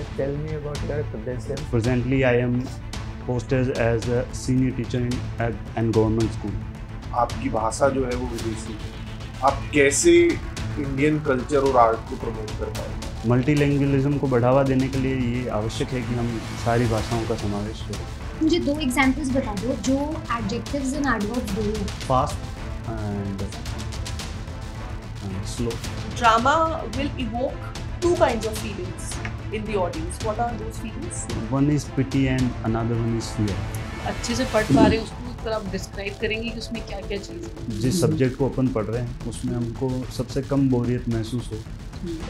Just tell me about your credentials. Presently, I am posted as a senior teacher in an government school. आपकी भाषा जो है वो विदेशी है, आप कैसे इंडियन कल्चर और आर्ट को प्रमोट कर पाएंगे? मल्टीलैंग्वेजलिज्म को बढ़ावा देने के लिए ये आवश्यक है कि हम सारी भाषाओं का समावेश करें. मुझे 2 एग्जांपल्स बता दो जो एडजेक्टिव्स एंड एडवर्ब्स दोनों. Fast and slow. Drama will evoke 2 kinds of feelings in the audience. What are those feelings? One is pity and another one is fear. अच्छे से पढ़ पा रहे हैं उसको थोड़ा आप डिस्क्राइब करेंगे कि उसमें क्या क्या चीज़ है? जिस सब्जेक्ट को अपन पढ़ रहे हैं उसमें हमको सबसे कम बोरियत महसूस हो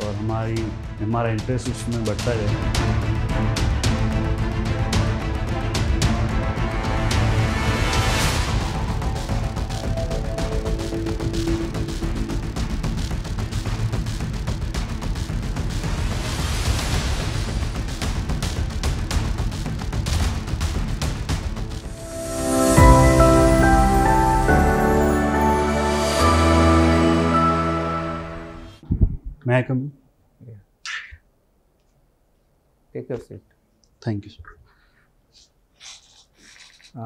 और हमारा इंटरेस्ट उसमें बढ़ता रहे. May I come in? Yeah. Take your seat. Thank you, sir.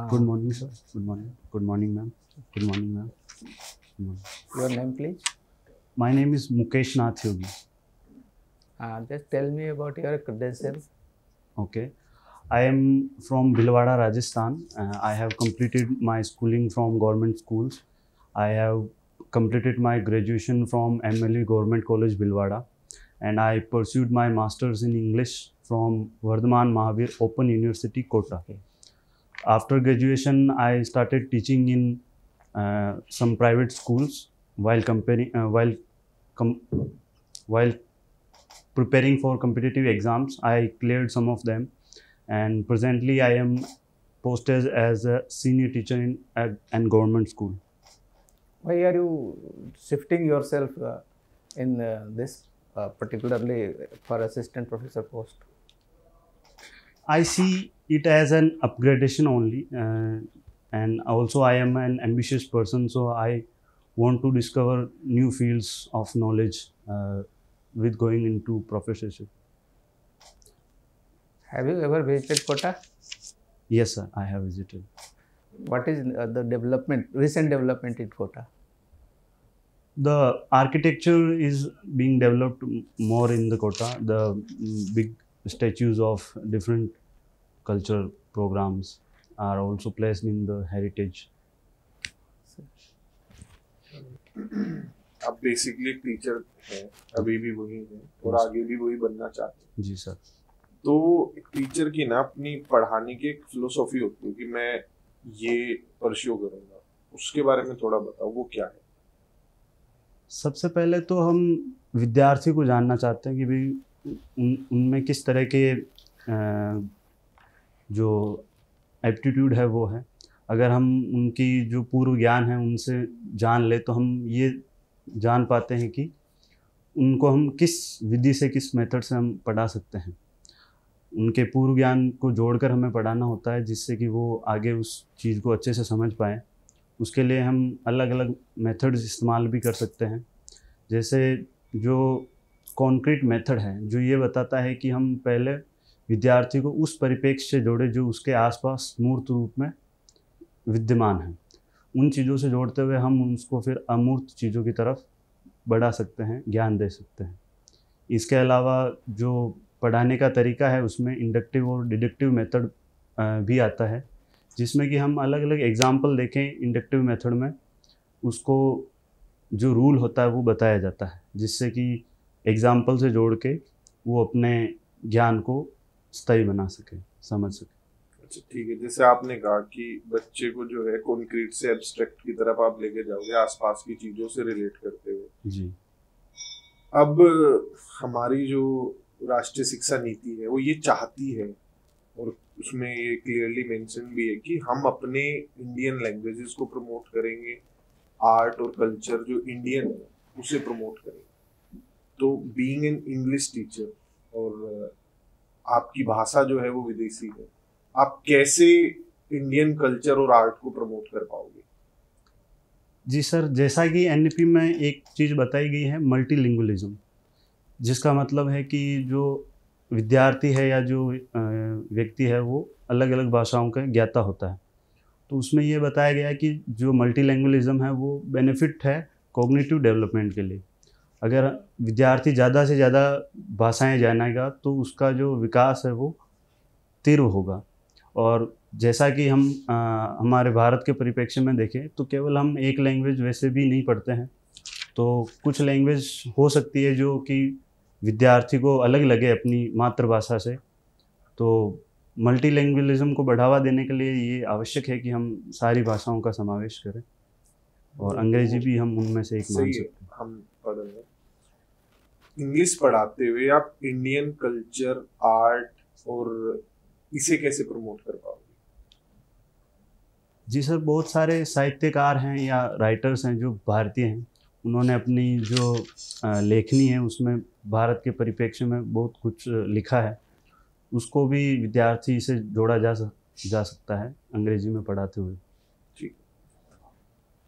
Good morning, sir. Good morning. Good morning, ma'am. Good morning, ma'am. Good morning. Your name, please. My name is Mukesh Nath Yogi. Just tell me about your credentials. Okay. I am from Bhilwara, Rajasthan. I have completed my schooling from government schools. I have completed my graduation from MLE Government College, Bhilwara, and I pursued my masters in English from Vardhaman Mahavir Open University, Kota. Okay. After graduation, I started teaching in some private schools while preparing for competitive exams. I cleared some of them, and presently I am posted as a senior teacher in an government school. Why are you shifting yourself in this particularly for assistant professor post? I see it as an upgradation only, and also I am an ambitious person, so I want to discover new fields of knowledge with going into professorship. Have you ever visited Kota? Yes, sir, I have visited. What is the recent development in Kota? The architecture is being developed more in the Kota. The big statues of different cultural programs are also placed in the heritage. आप basically teacher हैं, अभी भी वही हैं और आगे भी वही बनना चाहते हैं. जी सर. तो एक टीचर की ना अपनी पढ़ाने की एक फिलोसॉफी होती है कि मैं ये परस्यू करूँगा, उसके बारे में थोड़ा बताओ, वो क्या है? सबसे पहले तो हम विद्यार्थी को जानना चाहते हैं कि भाई उनमें किस तरह के जो एप्टीट्यूड है वो है. अगर हम उनकी जो पूर्व ज्ञान है उनसे जान ले तो हम ये जान पाते हैं कि उनको हम किस विधि से, किस मेथड से हम पढ़ा सकते हैं. उनके पूर्व ज्ञान को जोड़कर हमें पढ़ाना होता है जिससे कि वो आगे उस चीज़ को अच्छे से समझ पाएँ. उसके लिए हम अलग अलग मेथड्स इस्तेमाल भी कर सकते हैं. जैसे जो कॉन्क्रीट मेथड है जो ये बताता है कि हम पहले विद्यार्थी को उस परिप्रेक्ष्य से जोड़े जो उसके आसपास मूर्त रूप में विद्यमान है. उन चीज़ों से जोड़ते हुए हम उसको फिर अमूर्त चीज़ों की तरफ बढ़ा सकते हैं, ज्ञान दे सकते हैं. इसके अलावा जो पढ़ाने का तरीका है उसमें इंडक्टिव और डिडक्टिव मेथड भी आता है जिसमें कि हम अलग अलग एग्जाम्पल देखें. इंडक्टिव मेथड में उसको जो रूल होता है वो बताया जाता है जिससे कि एग्जाम्पल से जोड़ के वो अपने ज्ञान को स्थायी बना सके, समझ सके. अच्छा ठीक है. जैसे आपने कहा कि बच्चे को जो है कॉन्क्रीट से एब्स्ट्रैक्ट की तरफ आप लेके जाओगे आसपास की चीज़ों से रिलेट करते हुए. जी. अब हमारी जो राष्ट्रीय शिक्षा नीति है वो ये चाहती है और उसमें ये क्लियरली मेंशन भी है कि हम अपने इंडियन लैंग्वेजेस को प्रमोट करेंगे, आर्ट और कल्चर जो इंडियन है उसे प्रमोट करेंगे. तो बीइंग एन इंग्लिश टीचर और आपकी भाषा जो है वो विदेशी है, आप कैसे इंडियन कल्चर और आर्ट को प्रमोट कर पाओगे? जी सर, जैसा कि एनईपी में एक चीज़ बताई गई है मल्टीलिंगुअलिज्म, जिसका मतलब है कि जो विद्यार्थी है या जो व्यक्ति है वो अलग अलग भाषाओं का ज्ञाता होता है। तो उसमें ये बताया गया है कि जो मल्टीलैंग्वेलिज्म है वो बेनिफिट है कॉग्निटिव डेवलपमेंट के लिए। अगर विद्यार्थी ज़्यादा से ज़्यादा भाषाएं जानेगा तो उसका जो विकास है वो तीव्र होगा। और जैसा कि हम हमारे भारत के परिप्रेक्ष्य में देखें तो केवल हम एक लैंग्वेज वैसे भी नहीं पढ़ते हैं, तो कुछ लैंग्वेज हो सकती है जो कि विद्यार्थी को अलग लगे अपनी मातृभाषा से। तो मल्टीलैंग्वेलिज्म को बढ़ावा देने के लिए ये आवश्यक है कि हम सारी भाषाओं का समावेश करें, और अंग्रेजी भी हम उनमें से एक मान सही है। सकते हैं। हम पढ़ रहे हैं इंग्लिश पढ़ाते हुए आप इंडियन कल्चर, आर्ट और इसे कैसे प्रमोट कर पाओगे? जी सर, बहुत सारे साहित्यकार हैं या राइटर्स हैं जो भारतीय हैं, उन्होंने अपनी जो लेखनी है उसमें भारत के परिप्रेक्ष्य में बहुत कुछ लिखा है, उसको भी विद्यार्थी से जोड़ा जा सकता है अंग्रेजी में पढ़ाते हुए। ठीक।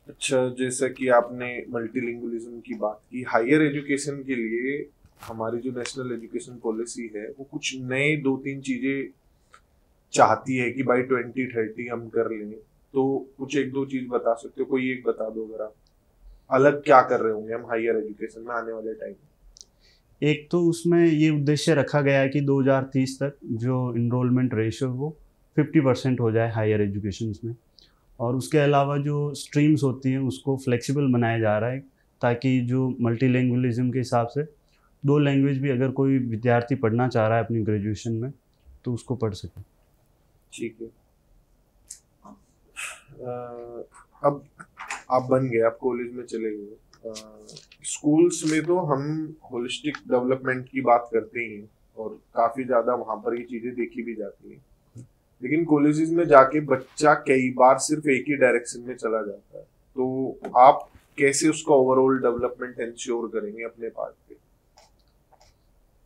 अच्छा, जैसा कि आपने मल्टीलिंगुअलिज्म की बात की, हायर एजुकेशन के लिए हमारी जो नेशनल एजुकेशन पॉलिसी है वो कुछ नए 2-3 चीजें चाहती है कि बाय 2030 हम कर लें। तो कुछ 1-2 चीज बता सकते हो? कोई एक बता दो अगर आप, अलग क्या कर रहे होंगे हम हायर एजुकेशन में आने वाले टाइम में। एक तो उसमें ये उद्देश्य रखा गया है कि 2030 तक जो इनरोलमेंट रेशियो वो 50% हो जाए हायर एजुकेशन में, और उसके अलावा जो स्ट्रीम्स होती हैं उसको फ्लेक्सिबल बनाया जा रहा है ताकि जो मल्टीलैंग्वेलिज्म के हिसाब से 2 लैंग्वेज भी अगर कोई विद्यार्थी पढ़ना चाह रहा है अपनी ग्रेजुएशन में तो उसको पढ़ सके। ठीक है। अब आप बन गए, आप कॉलेज में चले गए। स्कूल्स में तो हम होलिस्टिक डेवलपमेंट की बात करते ही हैं और काफी ज्यादा वहां पर ये चीजें देखी भी जाती हैं, लेकिन कॉलेजेस में जाके बच्चा कई बार सिर्फ एक ही डायरेक्शन में चला जाता है। तो आप कैसे उसका ओवरऑल डेवलपमेंट इंश्योर करेंगे अपने पार्ट पे?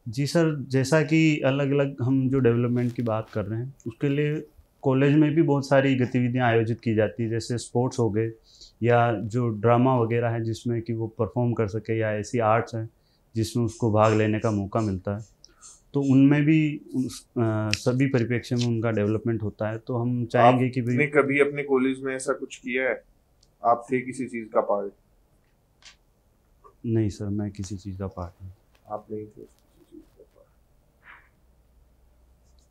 जी सर, जैसा कि अलग अलग हम जो डेवलपमेंट की बात कर रहे हैं उसके लिए कॉलेज में भी बहुत सारी गतिविधियां आयोजित की जाती है, जैसे स्पोर्ट्स हो गए या जो ड्रामा वगैरह है जिसमें कि वो परफॉर्म कर सके, या ऐसी आर्ट्स हैं जिसमें उसको भाग लेने का मौका मिलता है। तो उनमें भी सभी परिप्रेक्ष्य में उनका डेवलपमेंट होता है। तो हम चाहेंगे कि आपने कभी अपने कॉलेज में ऐसा कुछ किया है? आप थे किसी चीज का पार्ट? नहीं सर, मैं किसी चीज़ का पार्ट नहीं। आप नहीं थे किसी चीज का पार्ट।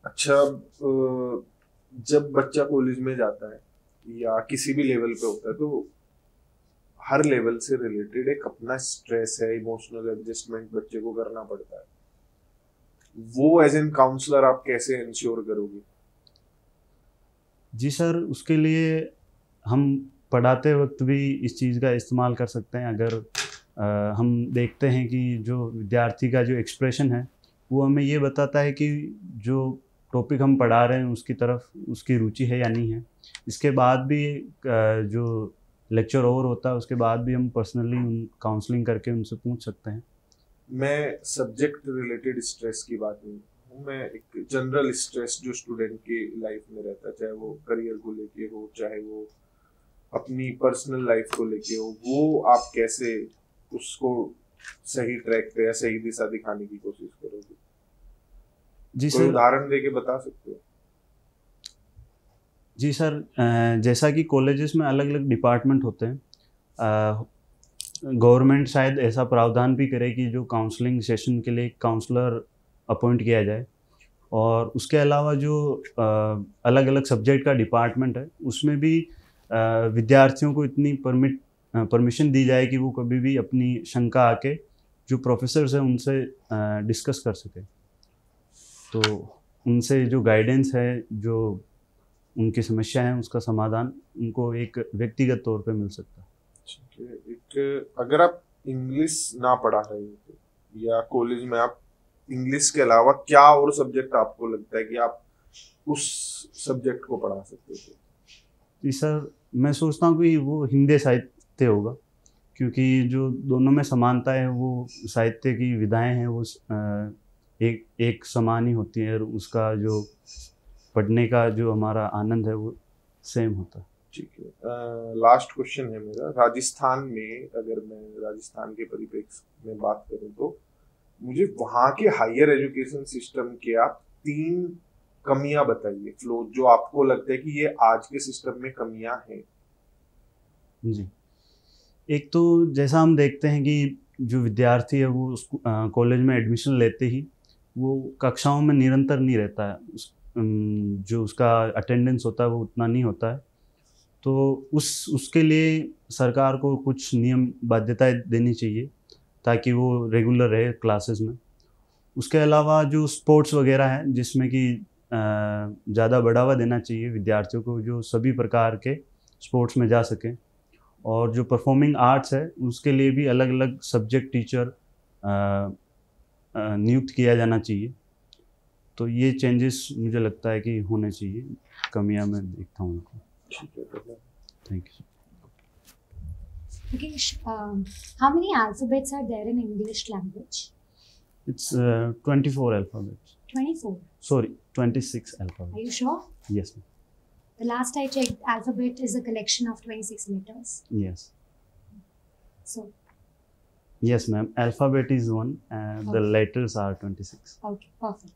अच्छा, जब बच्चा कॉलेज में जाता है या किसी भी लेवल पे होता है तो हर लेवल से रिलेटेड एक अपना स्ट्रेस है, इमोशनल एडजस्टमेंट बच्चे को करना पड़ता है। वो एज एन काउंसलर आप कैसे इंश्योर करोगे? जी सर, उसके लिए हम पढ़ाते वक्त भी इस चीज़ का इस्तेमाल कर सकते हैं। अगर हम देखते हैं कि जो विद्यार्थी का जो एक्सप्रेशन है वो हमें ये बताता है कि जो टॉपिक हम पढ़ा रहे हैं उसकी तरफ उसकी रुचि है या नहीं है। इसके बाद भी जो लेक्चर ओवर होता है उसके बाद भी हम पर्सनली काउंसलिंग करके उनसे पूछ सकते हैं। मैं सब्जेक्ट रिलेटेड स्ट्रेस की बात नहीं, मैं एक जनरल स्ट्रेस जो स्टूडेंट की लाइफ में रहता है, चाहे वो करियर को लेके हो, चाहे वो अपनी पर्सनल लाइफ को लेके हो, वो आप कैसे उसको सही ट्रैक पे या सही दिशा दिखाने की कोशिश करोगे? जी कोई सर, उदाहरण देके बता सकते हो? जी सर, जैसा कि कॉलेजेस में अलग अलग डिपार्टमेंट होते हैं, गवर्नमेंट शायद ऐसा प्रावधान भी करे कि जो काउंसलिंग सेशन के लिए काउंसलर अपॉइंट किया जाए। और उसके अलावा जो अलग अलग सब्जेक्ट का डिपार्टमेंट है उसमें भी विद्यार्थियों को इतनी परमिशन दी जाए कि वो कभी भी अपनी शंका आके जो प्रोफेसर्स हैं उनसे डिस्कस कर सके। तो उनसे जो गाइडेंस है, जो उनकी समस्या है, उसका समाधान उनको एक व्यक्तिगत तौर पे मिल सकता है। ठीक है। एक अगर आप इंग्लिश ना पढ़ा रहे हो या कॉलेज में आप इंग्लिश के अलावा क्या और सब्जेक्ट आपको लगता है कि आप उस सब्जेक्ट को पढ़ा सकते थे? जी सर, मैं सोचता हूँ कि वो हिंदी साहित्य होगा, क्योंकि जो दोनों में समानता है वो साहित्य की विधाएं हैं वो एक समान ही होती है, और उसका जो पढ़ने का जो हमारा आनंद है वो सेम होता है। ठीक है। लास्ट क्वेश्चन है मेरा। राजस्थान में, अगर मैं राजस्थान के परिप्रेक्ष्य में बात करूं तो मुझे वहाँ के हायर एजुकेशन सिस्टम के आप 3 कमियां बताइए, फ्लो, जो आपको लगता है कि ये आज के सिस्टम में कमियां हैं। जी, एक तो जैसा हम देखते हैं कि जो विद्यार्थी है वो कॉलेज में एडमिशन लेते ही वो कक्षाओं में निरंतर नहीं रहता है, जो उसका अटेंडेंस होता है वो उतना नहीं होता है। तो उसके लिए सरकार को कुछ नियम बाध्यताएं देनी चाहिए ताकि वो रेगुलर रहे क्लासेस में। उसके अलावा जो स्पोर्ट्स वगैरह है जिसमें कि ज़्यादा बढ़ावा देना चाहिए विद्यार्थियों को, जो सभी प्रकार के स्पोर्ट्स में जा सकें। और जो परफॉर्मिंग आर्ट्स है उसके लिए भी अलग अलग सब्जेक्ट टीचर नियुक्त किया जाना चाहिए। तो ये चेंजेस मुझे लगता है कि होने चाहिए, कमियां मैं देखता हूँ उनको। Thank you. Okay, how many alphabets are there in English language? It's 24 alphabets. 24. Sorry, 26 alphabets. Are you sure? Yes, ma'am. The last I checked, alphabet is a collection of 26 letters. Yes. So, Yes, ma'am. Alphabet is one, and the letters are 26. okay, perfect.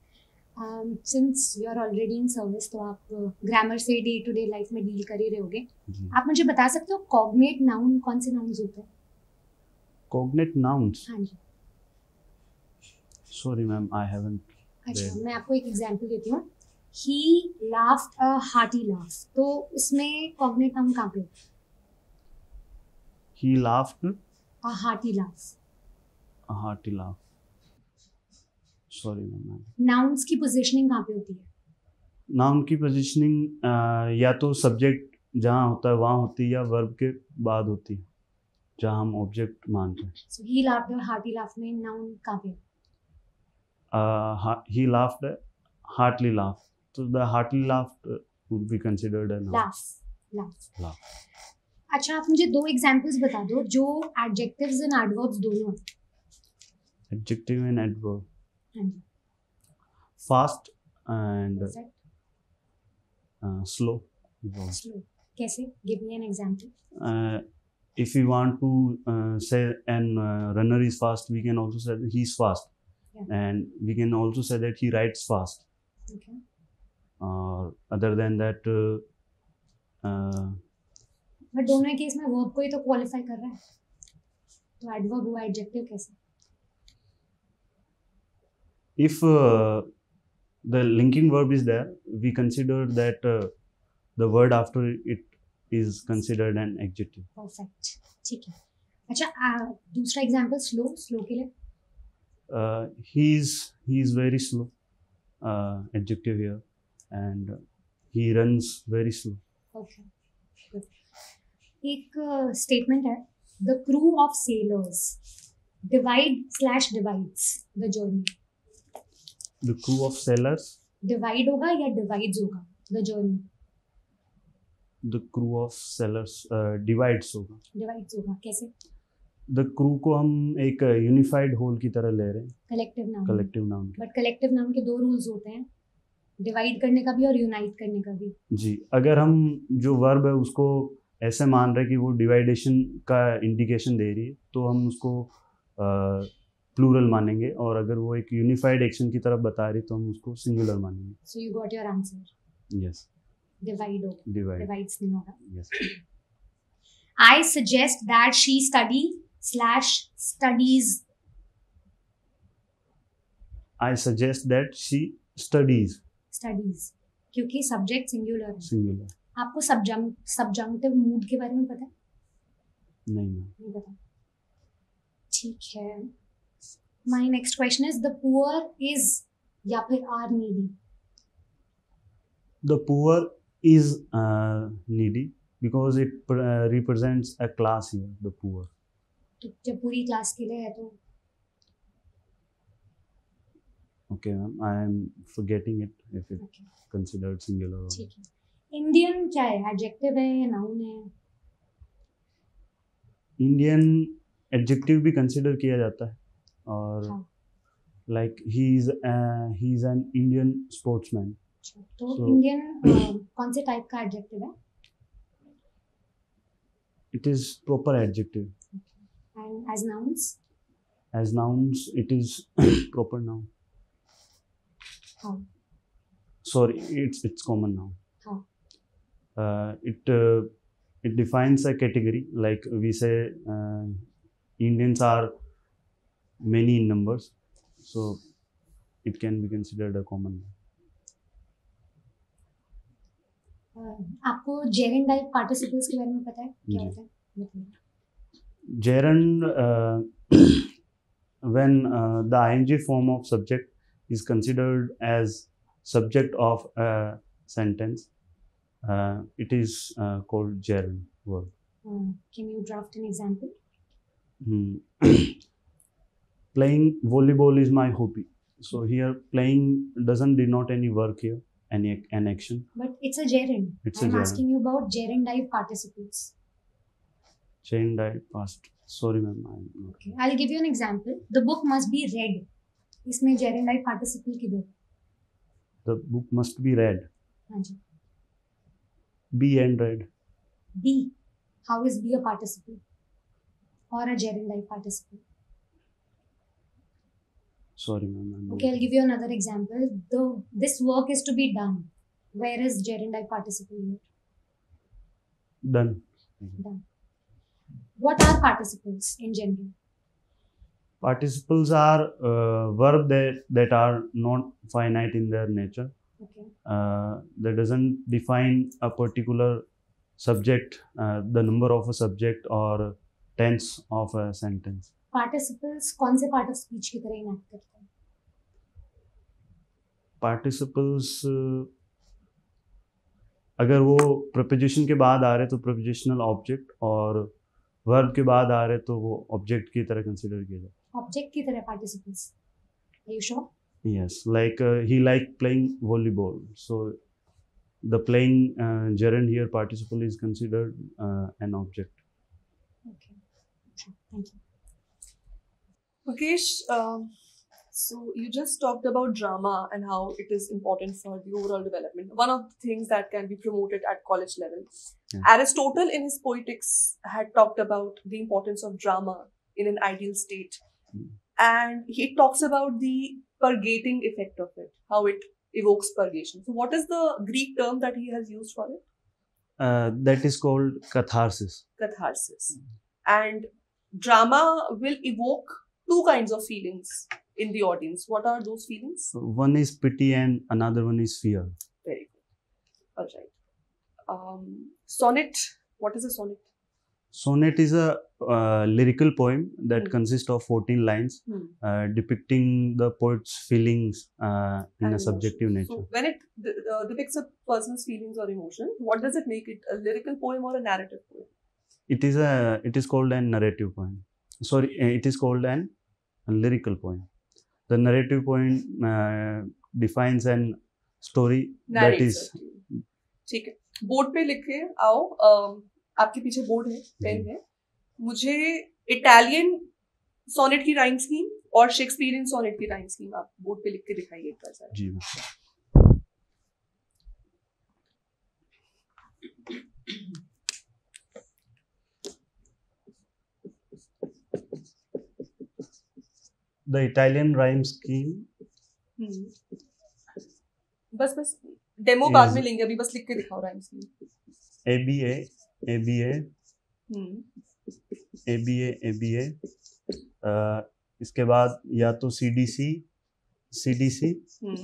Since you are already in service, तो आप grammar से day to day life में deal कर ही रहे होगे। जी। आप मुझे बता सकते हो कॉग्नेट नाउन कौन से नाउन्स होते हैं? Cognate nouns. हाँ जी। Sorry, ma'am. I haven't. अच्छा, read. मैं आपको एक एग्जांपल देती हूँ। He laughed a hearty laugh. तो इसमें कॉग्नेट नाउन कहाँ पे होता है? He laughed A hearty laugh. a hearty laugh. Sorry, ma'am. Nouns की पोजीशनिंग कहाँ पे होती है? नाउन की पोजीशनिंग या तो सब्जेक्ट जहाँ होता है वहाँ होती है या वर्ब के बाद होती है जहाँ हम ऑब्जेक्ट मानते हैं। So he laughed a hearty laugh में नाउन कहाँ पे? He laughed a heartily laugh. So the heartily laugh would be considered a noun. Laugh. अच्छा, आप मुझे 2 एग्जांपल्स बता दो जो एडजेक्टिव्स एंड एडवर्ब्स दोनों हैं। Adjective and adverb. हाँ जी। Fast and Perfect. slow. Slow. कैसे? Give me an example. If we want to say an runner is fast, we can also say that he's fast. Yeah. And we can also say that he writes fast. Okay. Other than that, but दोनों ही case में verb को ही तो qualify कर रहा है, तो adverb हुआ, adjective कैसे? if the linking verb is there, we consider that the word after it is considered an adjective. Perfect, ठीक है। अच्छा, दूसरा एग्जांपल स्लो के लिए? He is very slow, adjective here, and he runs very slow. Okay, good. एक statement है, the crew of sellers divides the journey. The crew of sailors, divide होगा या डिवाइड्स होगा the journey? the crew of sailors divides होगा। Divides होगा कैसे? The crew को हम एक यूनिफाइड होल की तरह ले रहे हैं, collective noun. Collective noun. But collective noun के 2 रूल्स होते हैं, डिवाइड करने का भी और यूनाइट करने का भी। जी, अगर हम जो वर्ब है उसको ऐसे मान रहे हैं कि वो डिवाइडेशन का इंडिकेशन दे रही है तो हम उसको प्लूरल मानेंगे, और अगर वो एक यूनिफाइड एक्शन की तरफ बता रही तो हम उसको सिंगुलर मानेंगे। So you got your answer, yes, divide होगा, डिवाइड, डिवाइड्स नहीं होगा। Yes. I suggest that she studies. I suggest that she studies, क्योंकि सब्जेक्ट सिंगुलर है। सिंगुलर। आपको सब्जंक्टिव मूड के बारे में पता है? नहीं मैम। नहीं पता, ठीक है। My next question is the poor is या फिर are needy? The poor is needy because it represents a class here, the poor. तो जब पूरी क्लास के लिए है तो Okay ma'am, I am forgetting it if it okay, considered singular or ठीक है। इंडियन क्या है, एडजेक्टिव है या नाउन है? इंडियन एडजेक्टिव भी कंसिडर किया जाता है, और हाँ। Like he is an Indian sportsman. तो So- इंडियन कौन से टाइप का एडजेक्टिव है? It is proper adjective. And as nouns? As nouns, it is proper noun. How? Sorry, it's common noun. How? It defines a category. Like we say, Indians are many in numbers, so it can be considered a common noun. आपको gerundive participles के बारे में पता है क्या जी. होता है? बताइए. Gerund, when the ing form of subject is considered as subject of a sentence, it is called gerund verb. Can you draft an example? Playing volleyball is my hobby. So here, playing doesn't denote any work here, an action. But it's a gerund. It's a I'm gerund. asking you about gerundive participles. Gerundive past. Sorry, ma'am. I'm not. Okay. I'll give you an example. The book must be read. इसमें gerundive participle किधर? The book must be read. हाँ जी. Be and read. Be. How is be a participle? Or a gerundive participle? Sorry, ma'am. I'm Okay, I'll give you another example. This work is to be done. Where is gerundive participle here? done. Done. What are participles in general? Participles are verb that are not finite in their nature. Okay. That doesn't define a particular subject, the number of a subject or tense of a sentence. Participles कौन से part of speech की तरह enact करते हैं? Participles, अगर वो preposition के बाद आ रहे तो prepositional object, और verb के बाद आ रहे तो वो object की तरह consider किया जाए. Object की तरह participles. Are you sure? Yes, like he liked playing volleyball. So the playing gerund here, participle, is considered an object. Okay. Sure. Thank you. Mukesh, so you just talked about drama and how it is important for the overall development. One of the things that can be promoted at college level. Yeah. Aristotle in his Poetics had talked about the importance of drama in an ideal state. And he talks about the purgating effect of it, how it evokes purgation. So what is the Greek term that he has used for it? That is called catharsis. Catharsis. And drama will evoke two kinds of feelings in the audience. What are those feelings? One is pity and another one is fear. Very good. All right. Sonnet. What is a sonnet? Sonnet is a lyrical poem that consists of 14 lines depicting the poet's feelings in a subjective nature. So when it depicts a person's feelings or emotion, what does it make it? A lyrical poem or a narrative poem? It is called a narrative poem. Sorry, it is called a lyrical poem. The narrative poem defines an story that is. ठीक है. Board पे लिखे आओ. आपके पीछे board है, pen है. मुझे इटालियन सोनेट की राइम स्कीम और शेक्सपियरियन सोनेट की राइम स्कीम आप बोर्ड पे लिख के दिखाइए एक बार सर. जी. The Italian rhyme scheme. बस डेमो बाद में लेंगे, अभी बस लिख के दिखाओ राइम स्कीम. ABA, इसके बाद या तो CDC,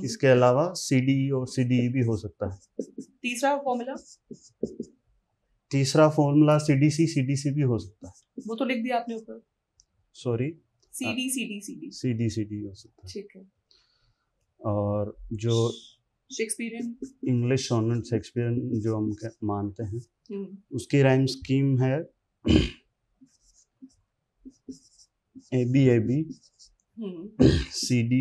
इसके अलावा CDE और CDE भी हो सकता है. तीसरा फॉर्मूला CDC भी हो सकता है. वो तो लिख दिया आपने ऊपर. सॉरी. CD हो सकता है. ठीक है. और जो शेक्सपियरियन इंग्लिश सोनेट शेक्सपियरियन जो हम मानते हैं, उसकी राइम स्कीम है AB, CD,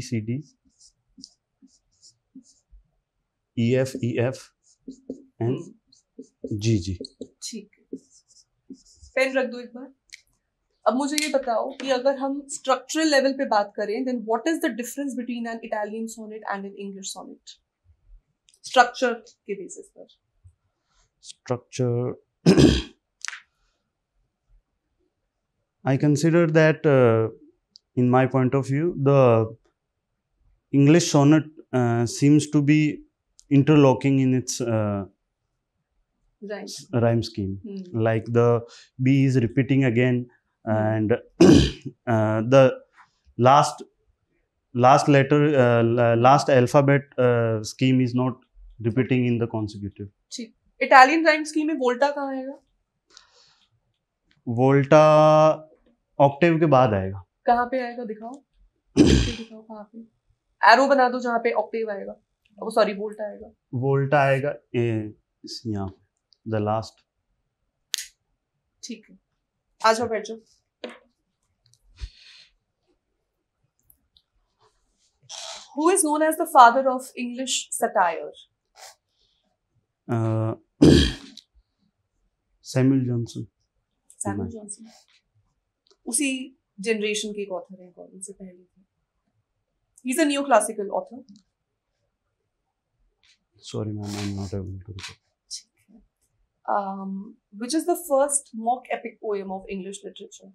EF and GG. ठीक है. पेन रख दो एक बार. अब मुझे ये बताओ कि अगर हम स्ट्रक्चरल लेवल पे बात करें, then what is the difference between an Italian sonnet and an English sonnet? Structure के बेसिस पर. Structure. I consider that in my point of view, the English sonnet seems to be interlocking in its Right. rhyme scheme. Hmm. Like the B is repeating again, and the last letter, last alphabet scheme is not repeating in the consecutive. ठीक. Italian rhyme scheme में volta कहाँ आएगा? वोल्टा Octave के बाद आएगा. कहाँ पे आएगा दिखाओ. दिखाओ कहाँ पे. एरो बना दो जहाँ पे ऑक्टेव आएगा. वो सॉरी वोल्टा आएगा. वोल्टा आएगा यहाँ, द लास्ट. ठीक है. आ जाओ बैठ जाओ. Who is known as the father of English satire? Samuel Johnson. Samuel Johnson. उसी जनरेशन के एक ऑथर हैं, कौन से पहले थे. He's a neoclassical author. Sorry ma'am, I'm not able to recall. Which is the first mock epic poem of English literature?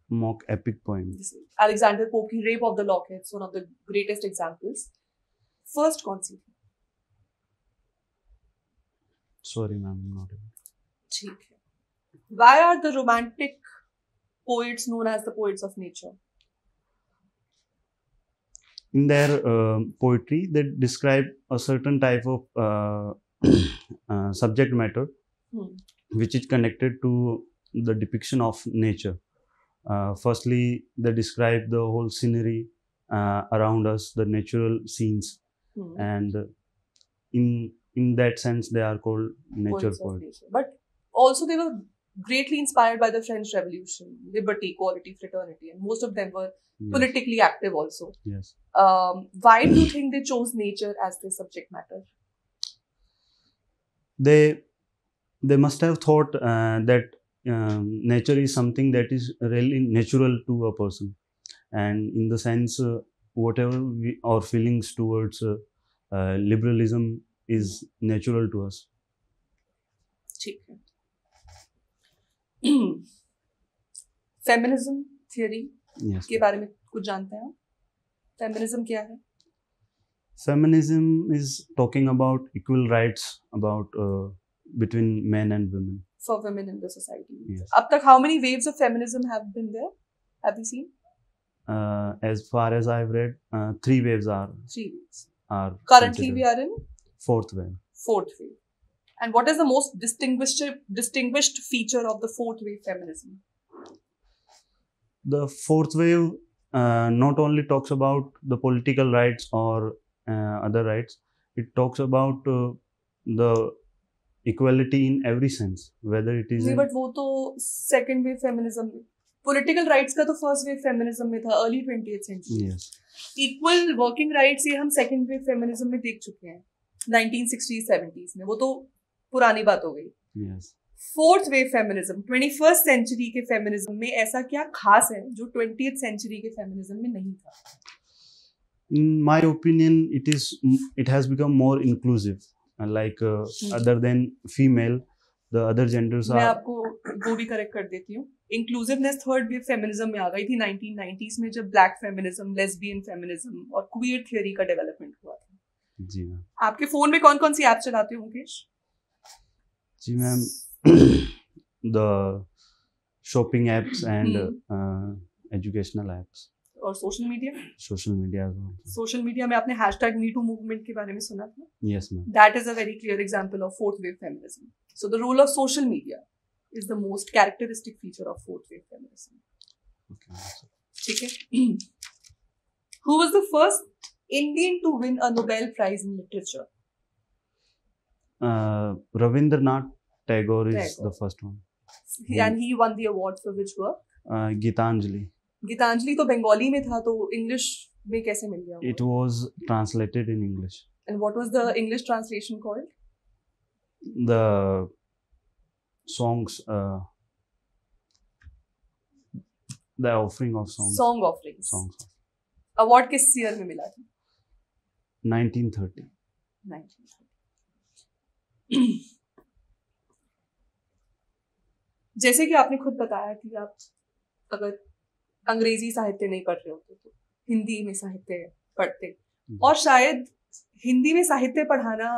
Mock epic poem. This is Alexander Pope की Rape of the Lockheads, one of the greatest examples. First कौन सी थी? Sorry ma'am, I'm not able. ठीक है. Why are the romantic poets known as the poets of nature? In their poetry, they describe a certain type of subject matter which is connected to the depiction of nature. Firstly, they describe the whole scenery around us, the natural scenes, and in that sense, they are called nature poets. But also, they were greatly inspired by the French Revolution, liberty, equality, fraternity, and most of them were politically active also. Yes. Why do you think they chose nature as their subject matter? They must have thought that nature is something that is really natural to a person, and in the sense, whatever our feelings towards liberalism is natural to us. ठीक है. Feminism theory Yes. के बारे में कुछ जानते हैं? Feminism क्या है? Feminism is talking about equal rights about between men and women. For women in the society. Yes. अब तक how many waves of feminism have been there? Have you seen? As far as I've read, 3 waves are 3 waves. considered. Currently we are in 4th wave. 4th wave. And what is the most distinguished feature of the 4th wave feminism? The 4th wave not only talks about the political rights or other rights, it talks about the equality in every sense, whether it is नहीं, but वो तो second wave feminism में. Political rights का तो first wave feminism में था, early 20th century. yes. Equal working rights ये हम second wave feminism में देख चुके हैं 1960s 70s में. वो तो पुरानी बात हो गई. Yes. 4th wave feminism 21st century के feminism में ऐसा क्या खास है जो 20th century के feminism में नहीं था? In my opinion, it has become more inclusive, like other than female, the other genders मैं are. आपको वो भी करेक्ट कर देती हूँ. इंक्लूसिवनेस थर्ड वेव फेमिनिज्म में आ गई थी 1990s में, जब ब्लैक फेमिनिज्म, लेस्बियन फेमिनिज्म और क्वीयर थ्योरी का डेवलपमेंट हुआ था. जी मैम. आपके फोन में कौन कौन सी ऐप चलाते हो मुकेश? जी ma'am. The shopping apps and educational apps. और social media? Social media as well. Social media में आपने हैशटैग मीटू मूवमेंट के बारे में सुना था? Yes ma'am. That is a very clear example of fourth wave feminism. So the role of social media is the most characteristic feature of fourth wave feminism. Okay. ठीक है. Who was the first Indian to win a Nobel Prize in literature? Rabindranath Tagore is Tagore. the first one. And he won the award for which work? Gitanjali. Geetanjali तो बंगाली में था, तो English में कैसे मिल गया? It was translated in English. And what was the English translation called? The songs, the offering of songs. Song offerings. Songs. Award किस year में मिला था? 1930. 1930. जैसे कि आपने खुद बताया कि आप अगर अंग्रेजी साहित्य नहीं पढ़ रहे होते तो हिंदी में साहित्य पढ़ते, और शायद हिंदी में साहित्य पढ़ाना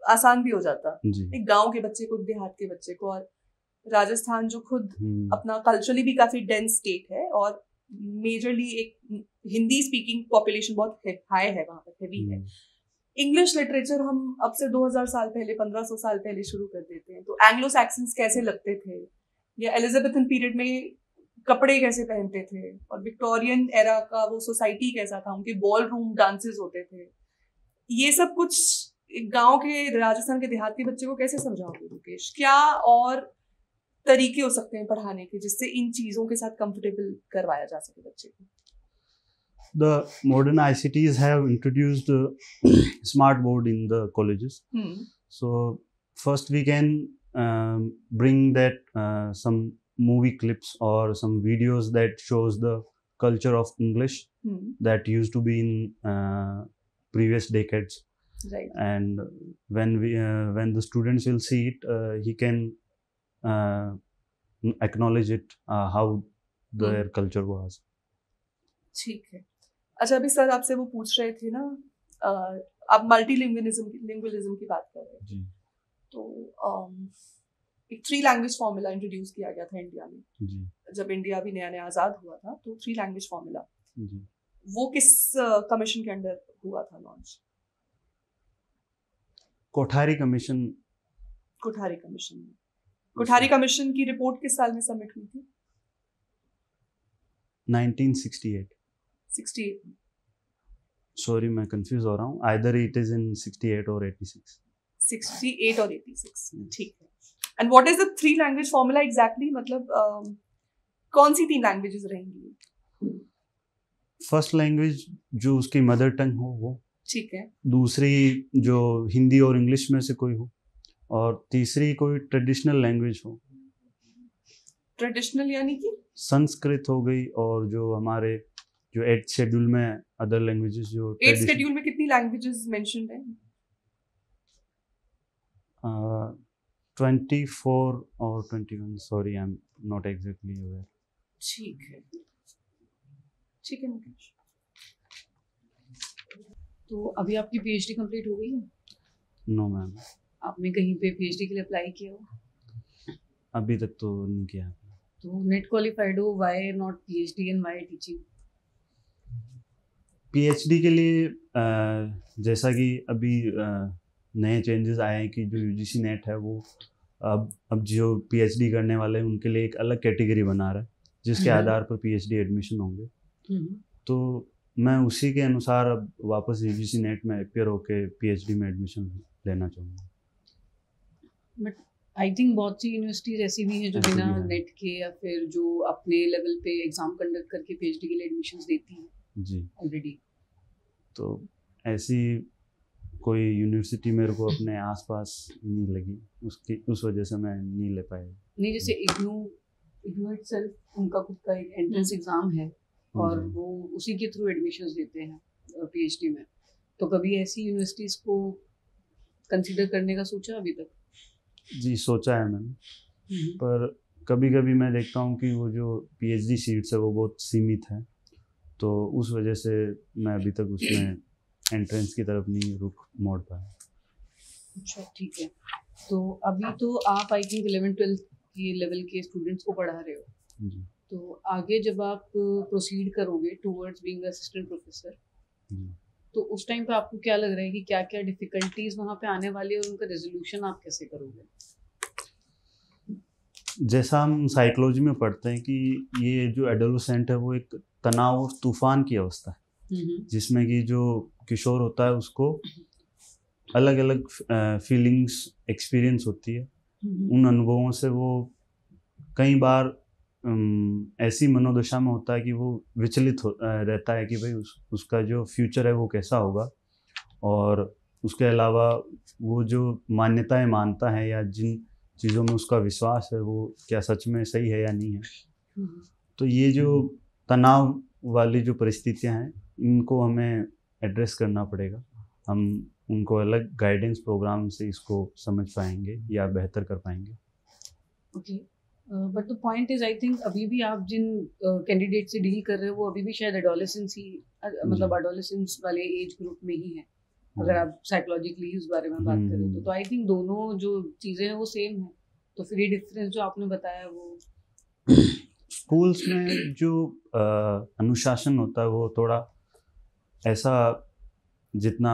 आसान भी हो जाता जी एक गांव के बच्चे को, देहात के बच्चे को। और राजस्थान जो खुद अपना कल्चरली भी काफी डेंस स्टेट है और मेजरली एक हिंदी स्पीकिंग पॉपुलेशन बहुत हाई है वहां पर, हेवी है। इंग्लिश लिटरेचर हम अब से 2000 साल पहले, 1500 साल पहले शुरू कर देते हैं, तो एंग्लो सैक्सन्स कैसे लगते थे, या एलिजाबेथन पीरियड में कपड़े कैसे पहनते थे, और विक्टोरियन एरा का वो सोसाइटी कैसा था, उनके बॉल रूम डांसेस होते थे, ये सब कुछ गांव के, राजस्थान के देहात के बच्चे को कैसे समझाओगे रुकेश? क्या और तरीके हो सकते हैं पढ़ाने के जिससे इन चीजों के साथ कंफर्टेबल करवाया जा सके बच्चे को? The modern ICTs have introduced smart board in the colleges. So first we can bring that some movie clips or some videos that shows the culture of English that used to be in previous decades. Right. And when the students will see it, he can acknowledge it, how their culture was. ठीक है। अच्छा, अभी sir आपसे वो पूछ रहे थे ना, आप मल्टीलिंगुअलिज्म की बात कर रहे हैं जी तो एक 3 लैंग्वेज फॉर्मूला इंट्रोड्यूस किया गया था इंडिया में जी जब इंडिया भी नया नया आजाद हुआ था, तो 3 लैंग्वेज फॉर्मूला जी। वो किस कमीशन के अंडर हुआ था launch? Kothari commission. Kothari commission. Kothari commission की रिपोर्ट किस साल में सबमिट हुई थी? 1968। 68। सॉरी मैं कंफ्यूज हो रहा हूँ, आइदर इट इज इन 68 और 86। 68 और 86, ठीक है। And what is the 3 language formula exactly? मतलब कौन सी 3 लैंग्वेजेस रहेंगी? फर्स्ट लैंग्वेज जो उसकी मदर टंग हो वो, ठीक है। दूसरी जो हिंदी और इंग्लिश में से कोई हो, और तीसरी कोई ट्रेडिशनल लैंग्वेज हो। ट्रेडिशनल यानी कि संस्कृत हो गई, और जो हमारे जो 8th शेड्यूल में अदर लैंग्वेजेस जो 8th शेड्यूल में कितनी लैंग्वेजेस मेंशन्ड हैं? 24 और 21, sorry I am not exactly aware. ठीक है, ठीक है मुकेश। तो अभी आपकी पीएचडी कंप्लीट हो गई है? नो मैम, आपने कहीं पे पीएचडी के लिए अप्लाई किया हो? अभी तक तो नहीं किया। तो नेट क्वालिफाइड हो, why not PhD and why teaching? PhD के लिए जैसा कि अभी नए चेंजेस आए हैं कि जो यूजीसी नेट है वो अब जो पीएचडी करने वाले हैं उनके लिए एक अलग कैटेगरी बना रहा है जिसके आधार पर पीएचडी एडमिशन होंगे। तो मैं उसी के अनुसार अब वापस यूजीसी नेट में अपियर होके पीएचडी में एडमिशन लेना चाहूँगा। बट आई थिंक बहुत सी यूनिवर्सिटीज ऐसी भी हैं जो ऐसी बिना भी हैं। नेट के या फिर जो अपने लेवल पे एग्जाम कंडक्ट करके पीएचडी के लिए एडमिशंस देती हैं जी, ऑलरेडी। तो ऐसी कोई यूनिवर्सिटी मेरे को अपने आसपास नहीं लगी, उस वजह से मैं नहीं ले पाया। नहीं, जैसे इग्नू इटसेल्फ उनका खुद का एक एंट्रेंस एग्जाम है और जी। वो उसी के थ्रू एडमिशंस देते हैं पीएचडी में। तो कभी ऐसी यूनिवर्सिटीज को कंसीडर करने का सोचा अभी तक? जी सोचा है मैंने, पर कभी कभी मैं देखता हूँ कि वो जो पीएचडी सीट्स है वो बहुत सीमित है, तो उस वजह से मैं अभी तक उसमें एंट्रेंस की तरफ नहीं रुख मोड़ पाया। अच्छा, ठीक है। तो अभी तो आप आई थिंक 11th-12th के लेवल के स्टूडेंट्स को पढ़ा रहे हो। जी तो आगे जब आप प्रोसीड करोगे टूवर्ड्स बीइंग असिस्टेंट प्रोफेसर, जी। तो उस टाइम पे आपको क्या लग रहा है कि क्या क्या डिफिकल्टीज वहाँ पे आने वाली है और उनका रेजोल्यूशन आप कैसे करोगे? जैसा हम साइकोलॉजी में पढ़ते हैं कि ये जो एडोलेसेंट है वो एक तनाव और तूफान की अवस्था है, जिसमें कि जो किशोर होता है उसको अलग अलग फीलिंग्स एक्सपीरियंस होती है। उन अनुभवों से वो कई बार ऐसी मनोदशा में होता है कि वो विचलित रहता है कि भाई उसका जो फ्यूचर है वो कैसा होगा, और उसके अलावा वो जो मान्यताएं मानता है या जिन चीज़ों में उसका विश्वास है वो क्या सच में सही है या नहीं है। तो ये जो तनाव वाली जो परिस्थितियां हैं इनको हमें एड्रेस करना पड़ेगा। हम उनको अलग गाइडेंस प्रोग्राम से इसको समझ पाएंगे या बेहतर कर पाएंगे। Okay. But the point is I think अभी भी आप जिन कैंडिडेट से डील कर रहे हो वो अभी भी शायद एडोलेसेंस ही मतलब एडोलेसेंस वाले एज ग्रुप में ही है, अगर आप साइकोलॉजिकली उस बारे में बात करें तो आई थिंक दोनों जो चीज़ें हैं वो सेम है। तो फिर ये डिफरेंस जो आपने बताया वो स्कूल्स में जो अनुशासन होता है वो थोड़ा ऐसा जितना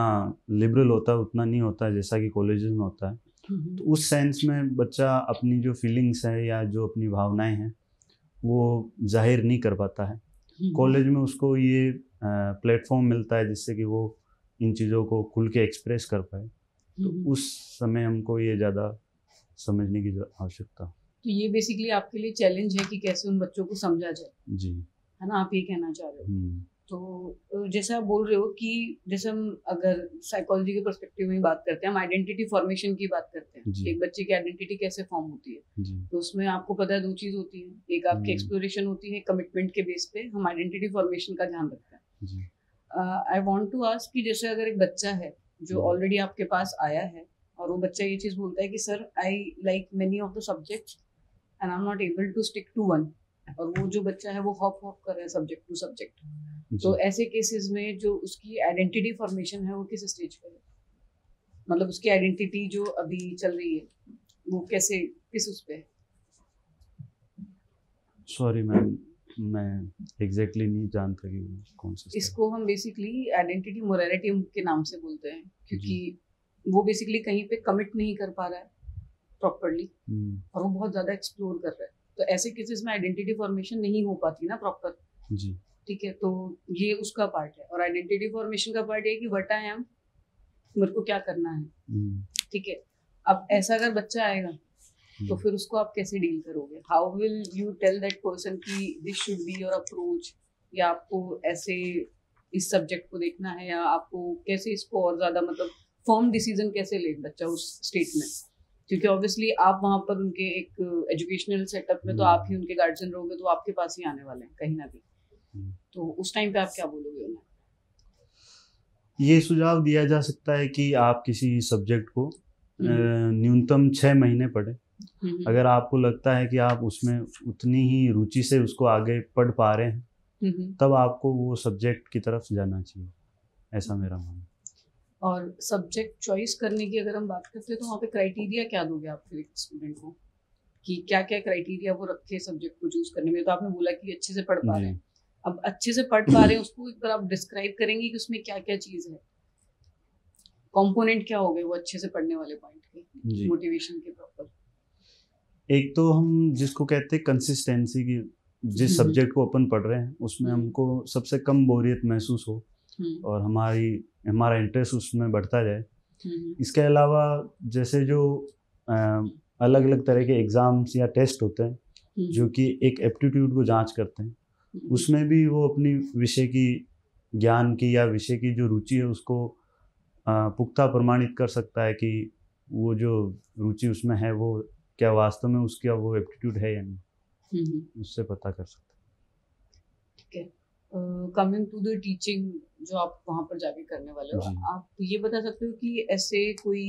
लिबरल होता है उतना नहीं होता है जैसा कि कॉलेजेस में होता है। तो उस सेंस में बच्चा अपनी जो फीलिंग्स है या जो अपनी भावनाएं हैं वो जाहिर नहीं कर पाता है। कॉलेज में उसको ये प्लेटफॉर्म मिलता है जिससे कि वो इन चीज़ों को खुल के एक्सप्रेस कर पाए। तो उस समय हमको ये ज़्यादा समझने की आवश्यकता। तो ये बेसिकली आपके लिए चैलेंज है कि कैसे उन बच्चों को समझा जाए, जी है ना, आप ये कहना चाह रहे हो। तो जैसे आप बोल रहे हो कि जैसे हम अगर साइकोलॉजी के पर्सपेक्टिव में बात करते हैं, हम आइडेंटिटी फॉर्मेशन की बात करते हैं, एक बच्चे की आइडेंटिटी कैसे फॉर्म होती है। तो उसमें आपको पता है 2 चीज़ होती है, एक आपकी एक्सप्लोरेशन होती है, कमिटमेंट के बेस पे हम आइडेंटिटी फॉर्मेशन का ध्यान रखते हैं। आई वांट टू आस्क कि जैसे अगर एक बच्चा है जो ऑलरेडी आपके पास आया है और वो बच्चा ये चीज़ बोलता है कि sir I like many of the subjects and I am not able to stick to one, और वो जो बच्चा है वो हॉप कर रहा है सब्जेक्ट टू सब्जेक्ट, तो ऐसे केसेस में जो उसकी आइडेंटिटी फॉर्मेशन है वो किस स्टेज पे है, मतलब उसकी आइडेंटिटी जो अभी चल रही है वो कैसे किस उस पे है? सॉरी मैम, मैं एग्जैक्टली नहीं जानता कि कौन सा। इसको हम बेसिकली आइडेंटिटी मोरालिटी के नाम से बोलते हैं, क्योंकि वो बेसिकली कहीं पे कमिट नहीं कर पा रहा है प्रॉपरली और वो बहुत ज़्यादा एक्सप्लोर कर रहा है। तो ऐसे केसेस में आइडेंटिटी फॉर्मेशन नहीं हो पाती ना प्रॉपर। जी ठीक है, तो ये उसका पार्ट है। और आइडेंटिटी फॉर्मेशन का पार्ट है कि व्हाट आई एम, मेरे को क्या करना है। ठीक है, अब ऐसा अगर बच्चा आएगा तो फिर उसको आप कैसे डील करोगे? How will you tell that person कि this should be your approach, या आपको ऐसे इस सब्जेक्ट को देखना है, या आपको कैसे इसको और ज़्यादा मतलब फर्म डिसीजन कैसे ले बच्चा उस स्टेट में? क्योंकि ऑब्वियसली आप वहाँ पर उनके एक एजुकेशनल सेटअप में तो आप ही उनके गार्जियन रहोगे, तो आपके पास ही आने वाले हैं कहीं ना कहीं। तो उस टाइम पे आप क्या बोलोगे उन्हें? ये सुझाव दिया जा सकता है कि आप किसी सब्जेक्ट को न्यूनतम 6 महीने पढ़ें। अगर आपको लगता है कि आप उसमें उतनी ही रुचि से उसको आगे पढ़ पा रहे हैं तब आपको वो सब्जेक्ट की तरफ जाना चाहिए, ऐसा मेरा मानना है। और सब्जेक्ट चॉइस करने की अगर हम बात करते हैं तो वहाँ पे क्राइटेरिया क्या दोगे आप फिर एक स्टूडेंट को, कि क्या क्या क्राइटेरिया वो रखे सब्जेक्ट को चूज करने में? तो आपने बोला कि अच्छे से पढ़ पा रहे हैं, अब अच्छे से पढ़ पा रहे हैं उसको एक बार आप डिस्क्राइब करेंगे कि उसमें क्या क्या चीज़ है, कंपोनेंट क्या हो गए वो अच्छे से पढ़ने वाले पॉइंट के, मोटिवेशन के प्रॉपर? एक तो हम जिसको कहते हैं कंसिस्टेंसी की, जिस सब्जेक्ट को अपन पढ़ रहे हैं उसमें हमको सबसे कम बोरियत महसूस हो और हमारा इंटरेस्ट उसमें बढ़ता जाए। इसके अलावा जैसे जो अलग अलग तरह के एग्ज़ाम्स या टेस्ट होते हैं जो कि एक एप्टीट्यूड को जांच करते हैं, उसमें भी वो अपनी विषय की ज्ञान की या विषय की जो रुचि है उसको पुख्ता प्रमाणित कर सकता है कि वो जो रुचि उसमें है वो क्या वास्तव में उसका वो एप्टीट्यूड है या नहीं, उससे पता कर सकता है। ठीक है, कमिंग टू द टीचिंग जो आप वहाँ पर जाके करने वाले हो, आप ये बता सकते हो कि ऐसे कोई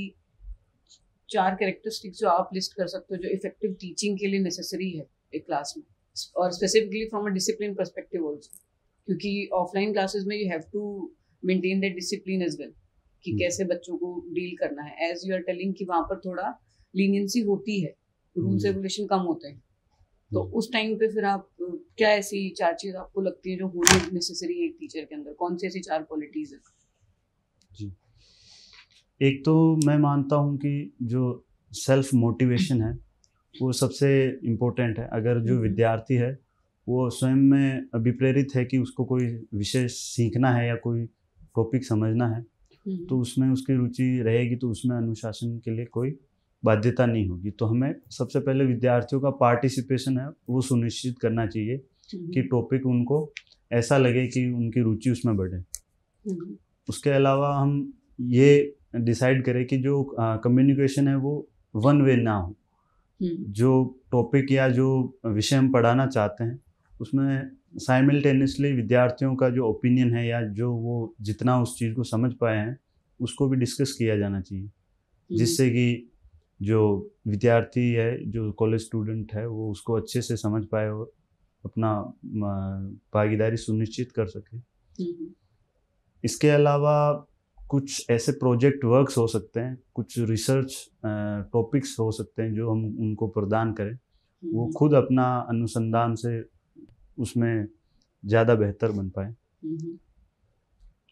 4 कैरेक्टरिस्टिक्स जो आप लिस्ट कर सकते हो जो इफेक्टिव टीचिंग के लिए नेसेसरी है एक क्लास में, और specifically from a discipline perspective also, क्योंकि ऑफलाइन क्लासेस में you have to maintain that discipline as well कि कैसे बच्चों को डील करना है। एज यू आर टेलिंग कि वहाँ पर थोड़ा लीनियंसी होती है, रूल्स रेगुलेशन कम होते हैं, तो उस टाइम पे फिर आप क्या ऐसी 4 चीज़ आपको लगती है जो होनी नेसेसरी है एक टीचर के अंदर? कौन सी ऐसी 4 क्वालिटीज़ है? जी, एक तो मैं मानता हूँ कि जो सेल्फ मोटिवेशन है वो सबसे इम्पोर्टेंट है। अगर जो विद्यार्थी है वो स्वयं में अभिप्रेरित है कि उसको कोई विषय सीखना है या कोई टॉपिक समझना है तो उसमें उसकी रुचि रहेगी, तो उसमें अनुशासन के लिए कोई बाध्यता नहीं होगी। तो हमें सबसे पहले विद्यार्थियों का पार्टिसिपेशन है वो सुनिश्चित करना चाहिए कि टॉपिक उनको ऐसा लगे कि उनकी रुचि उसमें बढ़े। उसके अलावा हम ये डिसाइड करें कि जो कम्युनिकेशन है वो वन वे ना हो। जो टॉपिक या जो विषय हम पढ़ाना चाहते हैं उसमें साइमल्टेनियसली विद्यार्थियों का जो ओपिनियन है या जो वो जितना उस चीज़ को समझ पाए हैं उसको भी डिस्कस किया जाना चाहिए, जिससे कि जो विद्यार्थी है, जो कॉलेज स्टूडेंट है, वो उसको अच्छे से समझ पाए और अपना भागीदारी सुनिश्चित कर सके। इसके अलावा कुछ ऐसे प्रोजेक्ट वर्क्स हो सकते हैं, कुछ रिसर्च टॉपिक्स हो सकते हैं जो हम उनको प्रदान करें, वो खुद अपना अनुसंधान से उसमें ज़्यादा बेहतर बन पाए।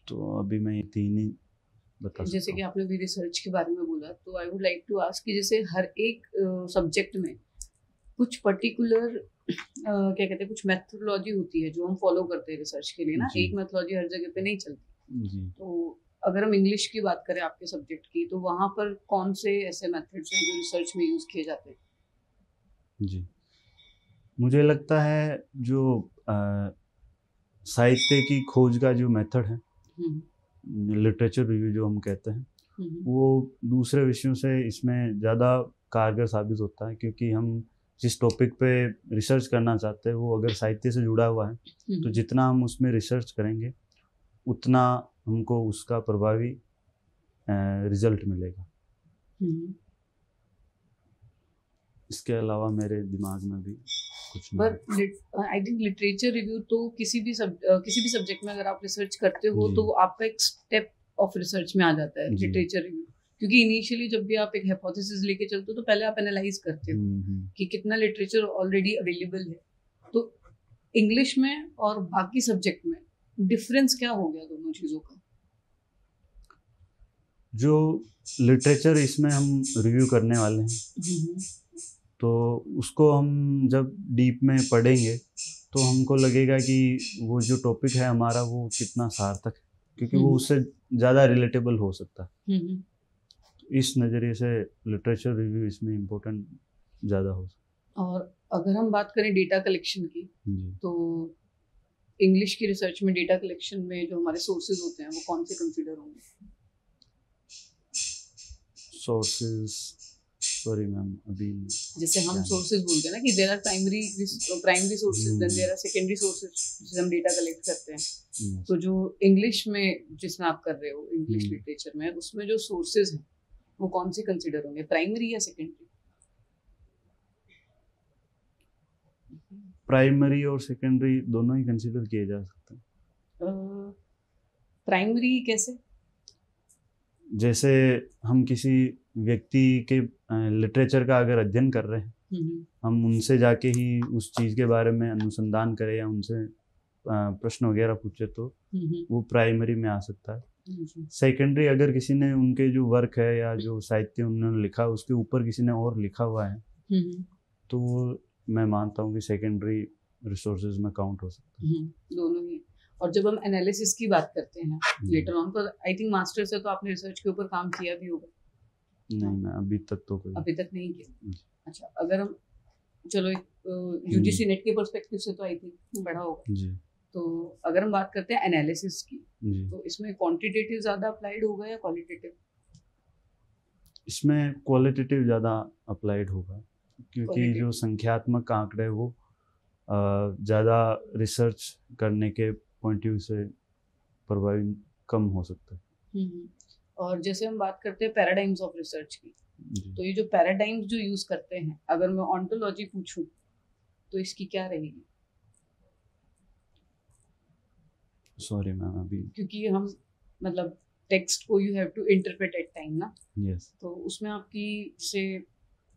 तो अभी मैं ये 3 ही बता सकता जैसे कि हूँ। आपने भी रिसर्च के बारे में बोला, तो I would like to ask कि जैसे हर एक सब्जेक्ट में कुछ पर्टिकुलर क्या कहते हैं, कुछ मेथोडोलॉजी होती है जो हम फॉलो करते हैं रिसर्च के लिए ना। जी। एक मेथोडोलॉजी हर जगह पे नहीं चलती। जी। तो अगर हम इंग्लिश की बात करें आपके सब्जेक्ट की, तो वहाँ पर कौन से ऐसे मेथड्स हैं जो रिसर्च में यूज़ किए जाते हैं? जी, मुझे लगता है जो साहित्य की खोज का जो मेथड है, लिटरेचर रिव्यू जो हम कहते हैं, वो दूसरे विषयों से इसमें ज़्यादा कारगर साबित होता है, क्योंकि हम जिस टॉपिक पे रिसर्च करना चाहते हैं वो अगर साहित्य से जुड़ा हुआ है, तो जितना हम उसमें रिसर्च करेंगे उतना हमको उसका प्रभावी रिजल्ट मिलेगा। इसके अलावा मेरे दिमाग में भी कुछ नहीं। पर आई थिंक लिटरेचर रिव्यू तो किसी भी सब्जेक्ट में अगर आप रिसर्च करते हो जी। तो वो आपका एक स्टेप ऑफ रिसर्च में आ जाता है जी। Literature review. क्योंकि इनिशियली जब भी आप एक हाइपोथेसिस लेके चलते हो तो पहले आप एनालाइज करते हो कि कितना लिटरेचर ऑलरेडी अवेलेबल है। तो इंग्लिश में और बाकी सब्जेक्ट में डिफरेंस क्या हो गया दोनों चीज़ों का? जो लिटरेचर इसमें हम रिव्यू करने वाले हैं, तो उसको हम जब डीप में पढ़ेंगे तो हमको लगेगा कि वो जो टॉपिक है हमारा वो कितना सार्थक है, क्योंकि वो उससे ज़्यादा रिलेटेबल हो सकता है। इस नज़रिए से लिटरेचर रिव्यू इसमें इम्पोर्टेंट ज़्यादा हो सकता और अगर हम बात करें डेटा कलेक्शन की, है। तो इंग्लिश की रिसर्च में डेटा कलेक्शन में जो हमारे सोर्सेज होते हैं वो कौन से कंसीडर होंगे? सोर्सेज, सॉरी मैम, अभी जैसे हम सोर्सेज बोलते हैं ना कि there are primary sources, then there are secondary sources जिससे हम डेटा कलेक्ट करते हैं। तो जो इंग्लिश में जिसमें आप कर रहे हो, इंग्लिश लिटरेचर में, उसमें जो सोर्सेज हैं वो कौन से कंसीडर होंगे, प्राइमरी या सेकेंडरी? प्राइमरी और सेकेंडरी दोनों ही कंसीडर किए जा सकते हैं। प्राइमरी कैसे? जैसे हम किसी व्यक्ति के लिटरेचर का अगर अध्ययन कर रहे हैं, हम उनसे जाके ही उस चीज़ के बारे में अनुसंधान करें या उनसे प्रश्न वगैरह पूछे तो वो प्राइमरी में आ सकता है। सेकेंडरी अगर किसी ने उनके जो वर्क है या जो साहित्य उन्होंने लिखा उसके ऊपर किसी ने और लिखा हुआ है तो वो मैं मानता हूँ कि सेकेंडरी रिसोर्सेज में काउंट हो सकता है। दोनों ही। और जब हम एनालिसिस की बात करते हैं लेटर ऑन, तो आई थिंक मास्टर से तो आपने रिसर्च के ऊपर काम किया भी होगा? नहीं, मैं अभी तक नहीं किया। अच्छा, अगर हम चलो यूजीसी नेट के पर्सपेक्टिव से तो आई थिंक बड़ा होगा जी। तो अगर हम बात करते हैं एनालिसिस की, जी। तो इसमें क्वांटिटेटिव ज़्यादा अप्लाइड होगा या क्वालिटेटिव? इसमें क्वालिटेटिव ज़्यादा अप्लाइड होगा, क्योंकि जो संख्यात्मक आंकड़े वो ज़्यादा रिसर्च करने के पॉइंट व्यू से प्रभावी कम हो सकता है। और जैसे हम बात करते हैं पैराडाइम्स ऑफ रिसर्च की, तो ये जो पैराडाइम्स जो यूज़ करते हैं, अगर मैं ऑन्टोलॉजी पूछूं तो इसकी क्या रहेगी? सॉरी मैम, अभी क्योंकि हम मतलब टेक्स्ट को you have to interpret at time ना। यस। तो उसमें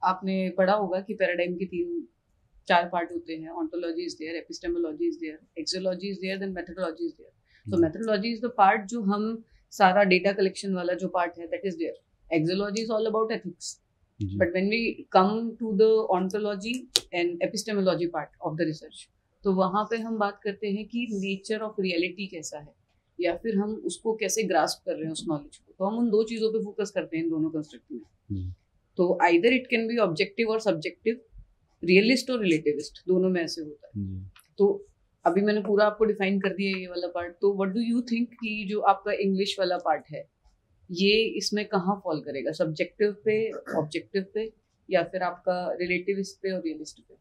आपने पढ़ा होगा कि पैराडाइम के 3-4 पार्ट होते हैं। Ontology is there, epistemology is there, axiology is there, then methodology is there. तो मेथोडोलॉजी इज द पार्ट जो हम सारा डेटा कलेक्शन वाला जो पार्ट है that is there. Axiology is all about ethics, but when we come to the ontology and epistemology part of the research, तो वहाँ पे हम बात करते हैं कि नेचर ऑफ रियलिटी कैसा है, या फिर हम उसको कैसे ग्रास्प कर रहे हैं उस नॉलेज को। तो हम उन दो चीज़ों पे फोकस करते हैं इन दोनों कंस्ट्रक्ट में। तो either it can be objective और सब्जेक्टिव, रियलिस्ट और रिलेटिविस्ट, दोनों में ऐसे होता है। तो अभी मैंने पूरा आपको डिफाइन कर दिया ये वाला पार्ट। तो व्हाट डू यू थिंक कि जो आपका इंग्लिश वाला पार्ट है ये इसमें कहाँ फॉल करेगा, सब्जेक्टिव पे, ऑब्जेक्टिव पे, या फिर आपका रिलेटिविस्ट पे और रियलिस्ट पे?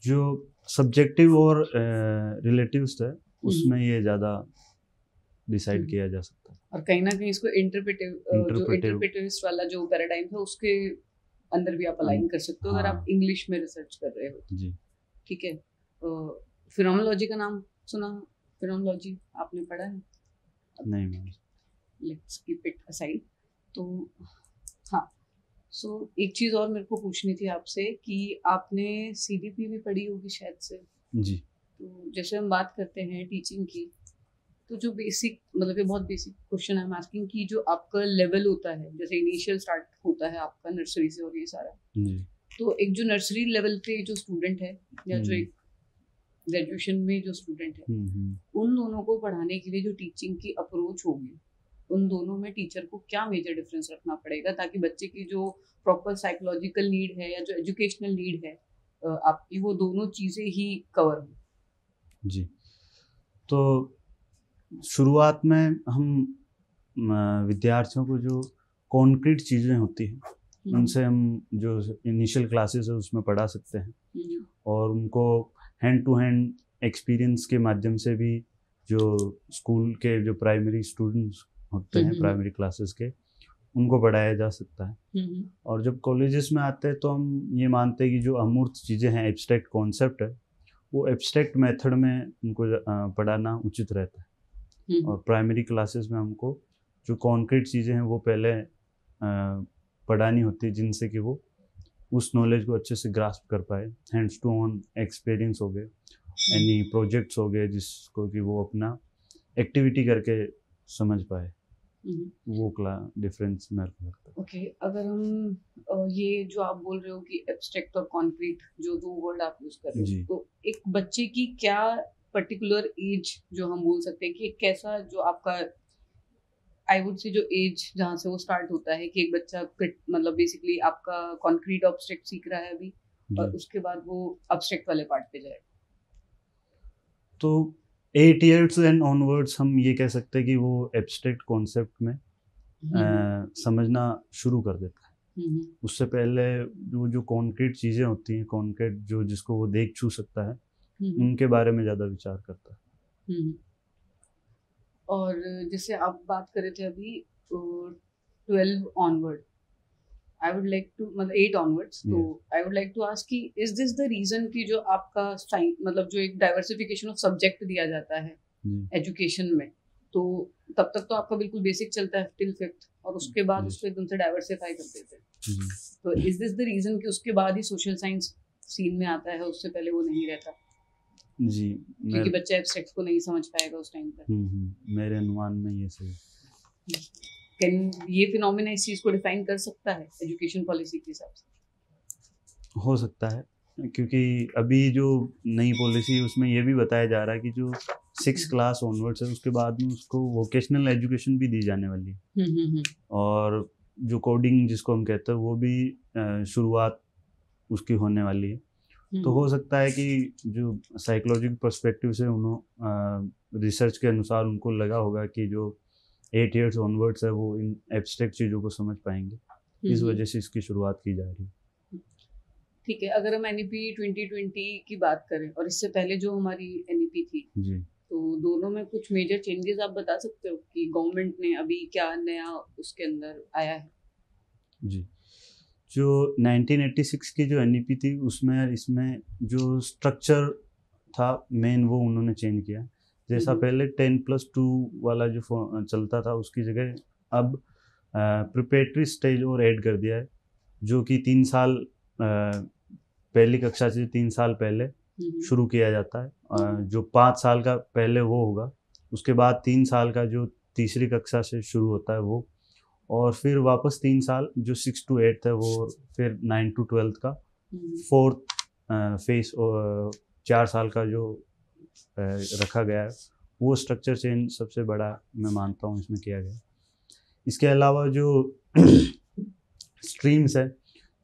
जो सब्जेक्टिव और रिलेटिविस्ट है उसमें ये ज़्यादा डिसाइड किया जा सकता है। और कहीं ना कहीं इसको इंटरप्रेटिविस्ट वाला जो पैराडाइम है उसके अंदर भी आप अलाइन कर सकते हो अगर आप इंग्लिश में रिसर्च कर रहे हो। जी ठीक है। फिनोमेनोलॉजी का नाम सुना? फिनोमेनोलॉजी आपने पढ़ा है? नहीं ma'am. Let's keep it aside. तो हाँ, सो एक चीज़ और मेरे को पूछनी थी आपसे कि आपने CDP भी पढ़ी होगी शायद से। जी। तो जैसे हम बात करते हैं टीचिंग की, तो जो बेसिक मतलब ये बहुत बेसिक क्वेश्चन है आस्किंग कि जो आपका लेवल होता है, जैसे इनिशियल स्टार्ट होता है आपका नर्सरी से और ये सारा, जी। तो एक जो नर्सरी लेवल पे जो स्टूडेंट है या जो एक ग्रेजुएशन में जो स्टूडेंट है, उन दोनों को पढ़ाने के लिए जो टीचिंग की अप्रोच होगी, उन दोनों में टीचर को क्या मेजर डिफरेंस रखना पड़ेगा ताकि बच्चे की जो प्रॉपर साइकोलॉजिकल नीड है या जो एजुकेशनल नीड है आपकी, वो दोनों चीज़ें ही कवर हो? जी। तो शुरुआत में हम विद्यार्थियों को जो कॉन्क्रीट चीज़ें होती हैं उनसे हम जो इनिशियल क्लासेस है उसमें पढ़ा सकते हैं, और उनको हैंड टू हैंड एक्सपीरियंस के माध्यम से भी जो स्कूल के जो प्राइमरी स्टूडेंट्स होते हैं प्राइमरी क्लासेस के, उनको पढ़ाया जा सकता है। और जब कॉलेजेस में आते हैं तो हम ये मानते हैं कि जो अमूर्त चीज़ें हैं, एब्स्ट्रैक्ट कॉन्सेप्ट है, वो एब्स्ट्रैक्ट मेथड में उनको पढ़ाना उचित रहता है। और प्राइमरी क्लासेस में हमको जो कॉन्क्रीट चीज़ें हैं वो पहले पढ़ानी होती है, जिनसे कि वो उस नॉलेज को अच्छे से ग्रास्प कर पाए। हैंड्स टू ऑन एक्सपीरियंस हो गए, एनी प्रोजेक्ट्स हो गए जिसको कि वो अपना एक्टिविटी करके समझ पाए, वो डिफरेंस मेरे को लगता है। ओके, अगर हम ये जो आप बोल रहे हो कि एब्स्ट्रैक्ट और कॉन्क्रीट जो दो वर्ड आप यूज कर रहे हो, तो एक बच्चे की क्या पर्टिकुलर एज जो हम बोल सकते हैं कि कैसा जो आपका आई वुड से जो एज जहाँ से वो स्टार्ट होता है कि एक बच्चा मतलब बेसिकली आपका कॉन्क्रीट ऑब्स्ट्रैक्ट सीख रहा है अभी और उसके बाद वो अब्स्ट्रैक्ट वाले पार्ट पे जाएगा? तो 8 years एंड ऑनवर्ड्स हम ये कह सकते हैं कि वो एब्स्ट्रैक्ट कॉन्सेप्ट में समझना शुरू कर देता है। उससे पहले जो कॉन्क्रीट चीज़ें होती हैं, कॉन्क्रीट जो जिसको वो देख छू सकता है, उनके बारे में ज़्यादा विचार करता है। और जैसे आप बात कर रहे थे अभी 12 onward, I would like to मतलब 8 ऑनवर्ड्स, तो I would like to ask कि इज दिस द रीजन कि जो आपका मतलब जो एक डाइवर्सिफिकेशन ऑफ सब्जेक्ट दिया जाता है एजुकेशन में, तो तब तक तो आपका बिल्कुल बेसिक चलता है टिल 5th और उसके बाद उसको एकदम से डाइवर्सिफाई कर देते हैं, तो इज दिस द रीजन कि उसके बाद ही सोशल साइंस सीन में आता है, उससे पहले वो नहीं रहता? जी, क्योंकि बच्चा एब्स्ट्रैक्ट को नहीं समझ पाएगा उस टाइम पर। मेरे अनुमान में ये सही। ये फिनोमेना इस चीज़ को डिफाइन कर सकता है एजुकेशन पॉलिसी के हिसाब से? हो सकता है, क्योंकि अभी जो नई पॉलिसी है उसमें ये भी बताया जा रहा है कि जो 6th क्लास ऑनवर्ड्स है उसके बाद में उसको वोकेशनल एजुकेशन भी दी जाने वाली है, और जो कोडिंग जिसको हम कहते हैं वो भी शुरुआत उसकी होने वाली है। तो हो सकता है कि जो साइकोलॉजिकल पर्सपेक्टिव से रिसर्च के अनुसार उनको लगा होगा कि जो 8 years ऑनवर्ड्स है वो इन एब्स्ट्रैक्ट चीज़ों को समझ पाएंगे, इस वजह से इसकी शुरुआत की जा रही है। ठीक है, अगर हम NEP 2020 की बात करें और इससे पहले जो हमारी NEP थी जी, तो दोनों में कुछ मेजर चेंजेस आप बता सकते हो कि गवर्नमेंट ने अभी क्या नया उसके अंदर आया है? जी, जो 1986 की जो NEP थी उसमें इसमें जो स्ट्रक्चर था मेन वो उन्होंने चेंज किया। जैसा पहले 10+2 वाला जो चलता था उसकी जगह अब प्रिपरेटरी स्टेज और ऐड कर दिया है, जो कि 3 साल पहली कक्षा से 3 साल पहले शुरू किया जाता है। जो 5 साल का पहले वो होगा, उसके बाद 3 साल का जो तीसरी कक्षा से शुरू होता है वो, और फिर वापस 3 साल जो 6 to 8 है वो, फिर 9 to 12 का 4th फेस और 4 साल का जो रखा गया है, वो स्ट्रक्चर चेंज सबसे बड़ा मैं मानता हूँ इसमें किया गया। इसके अलावा जो स्ट्रीम्स है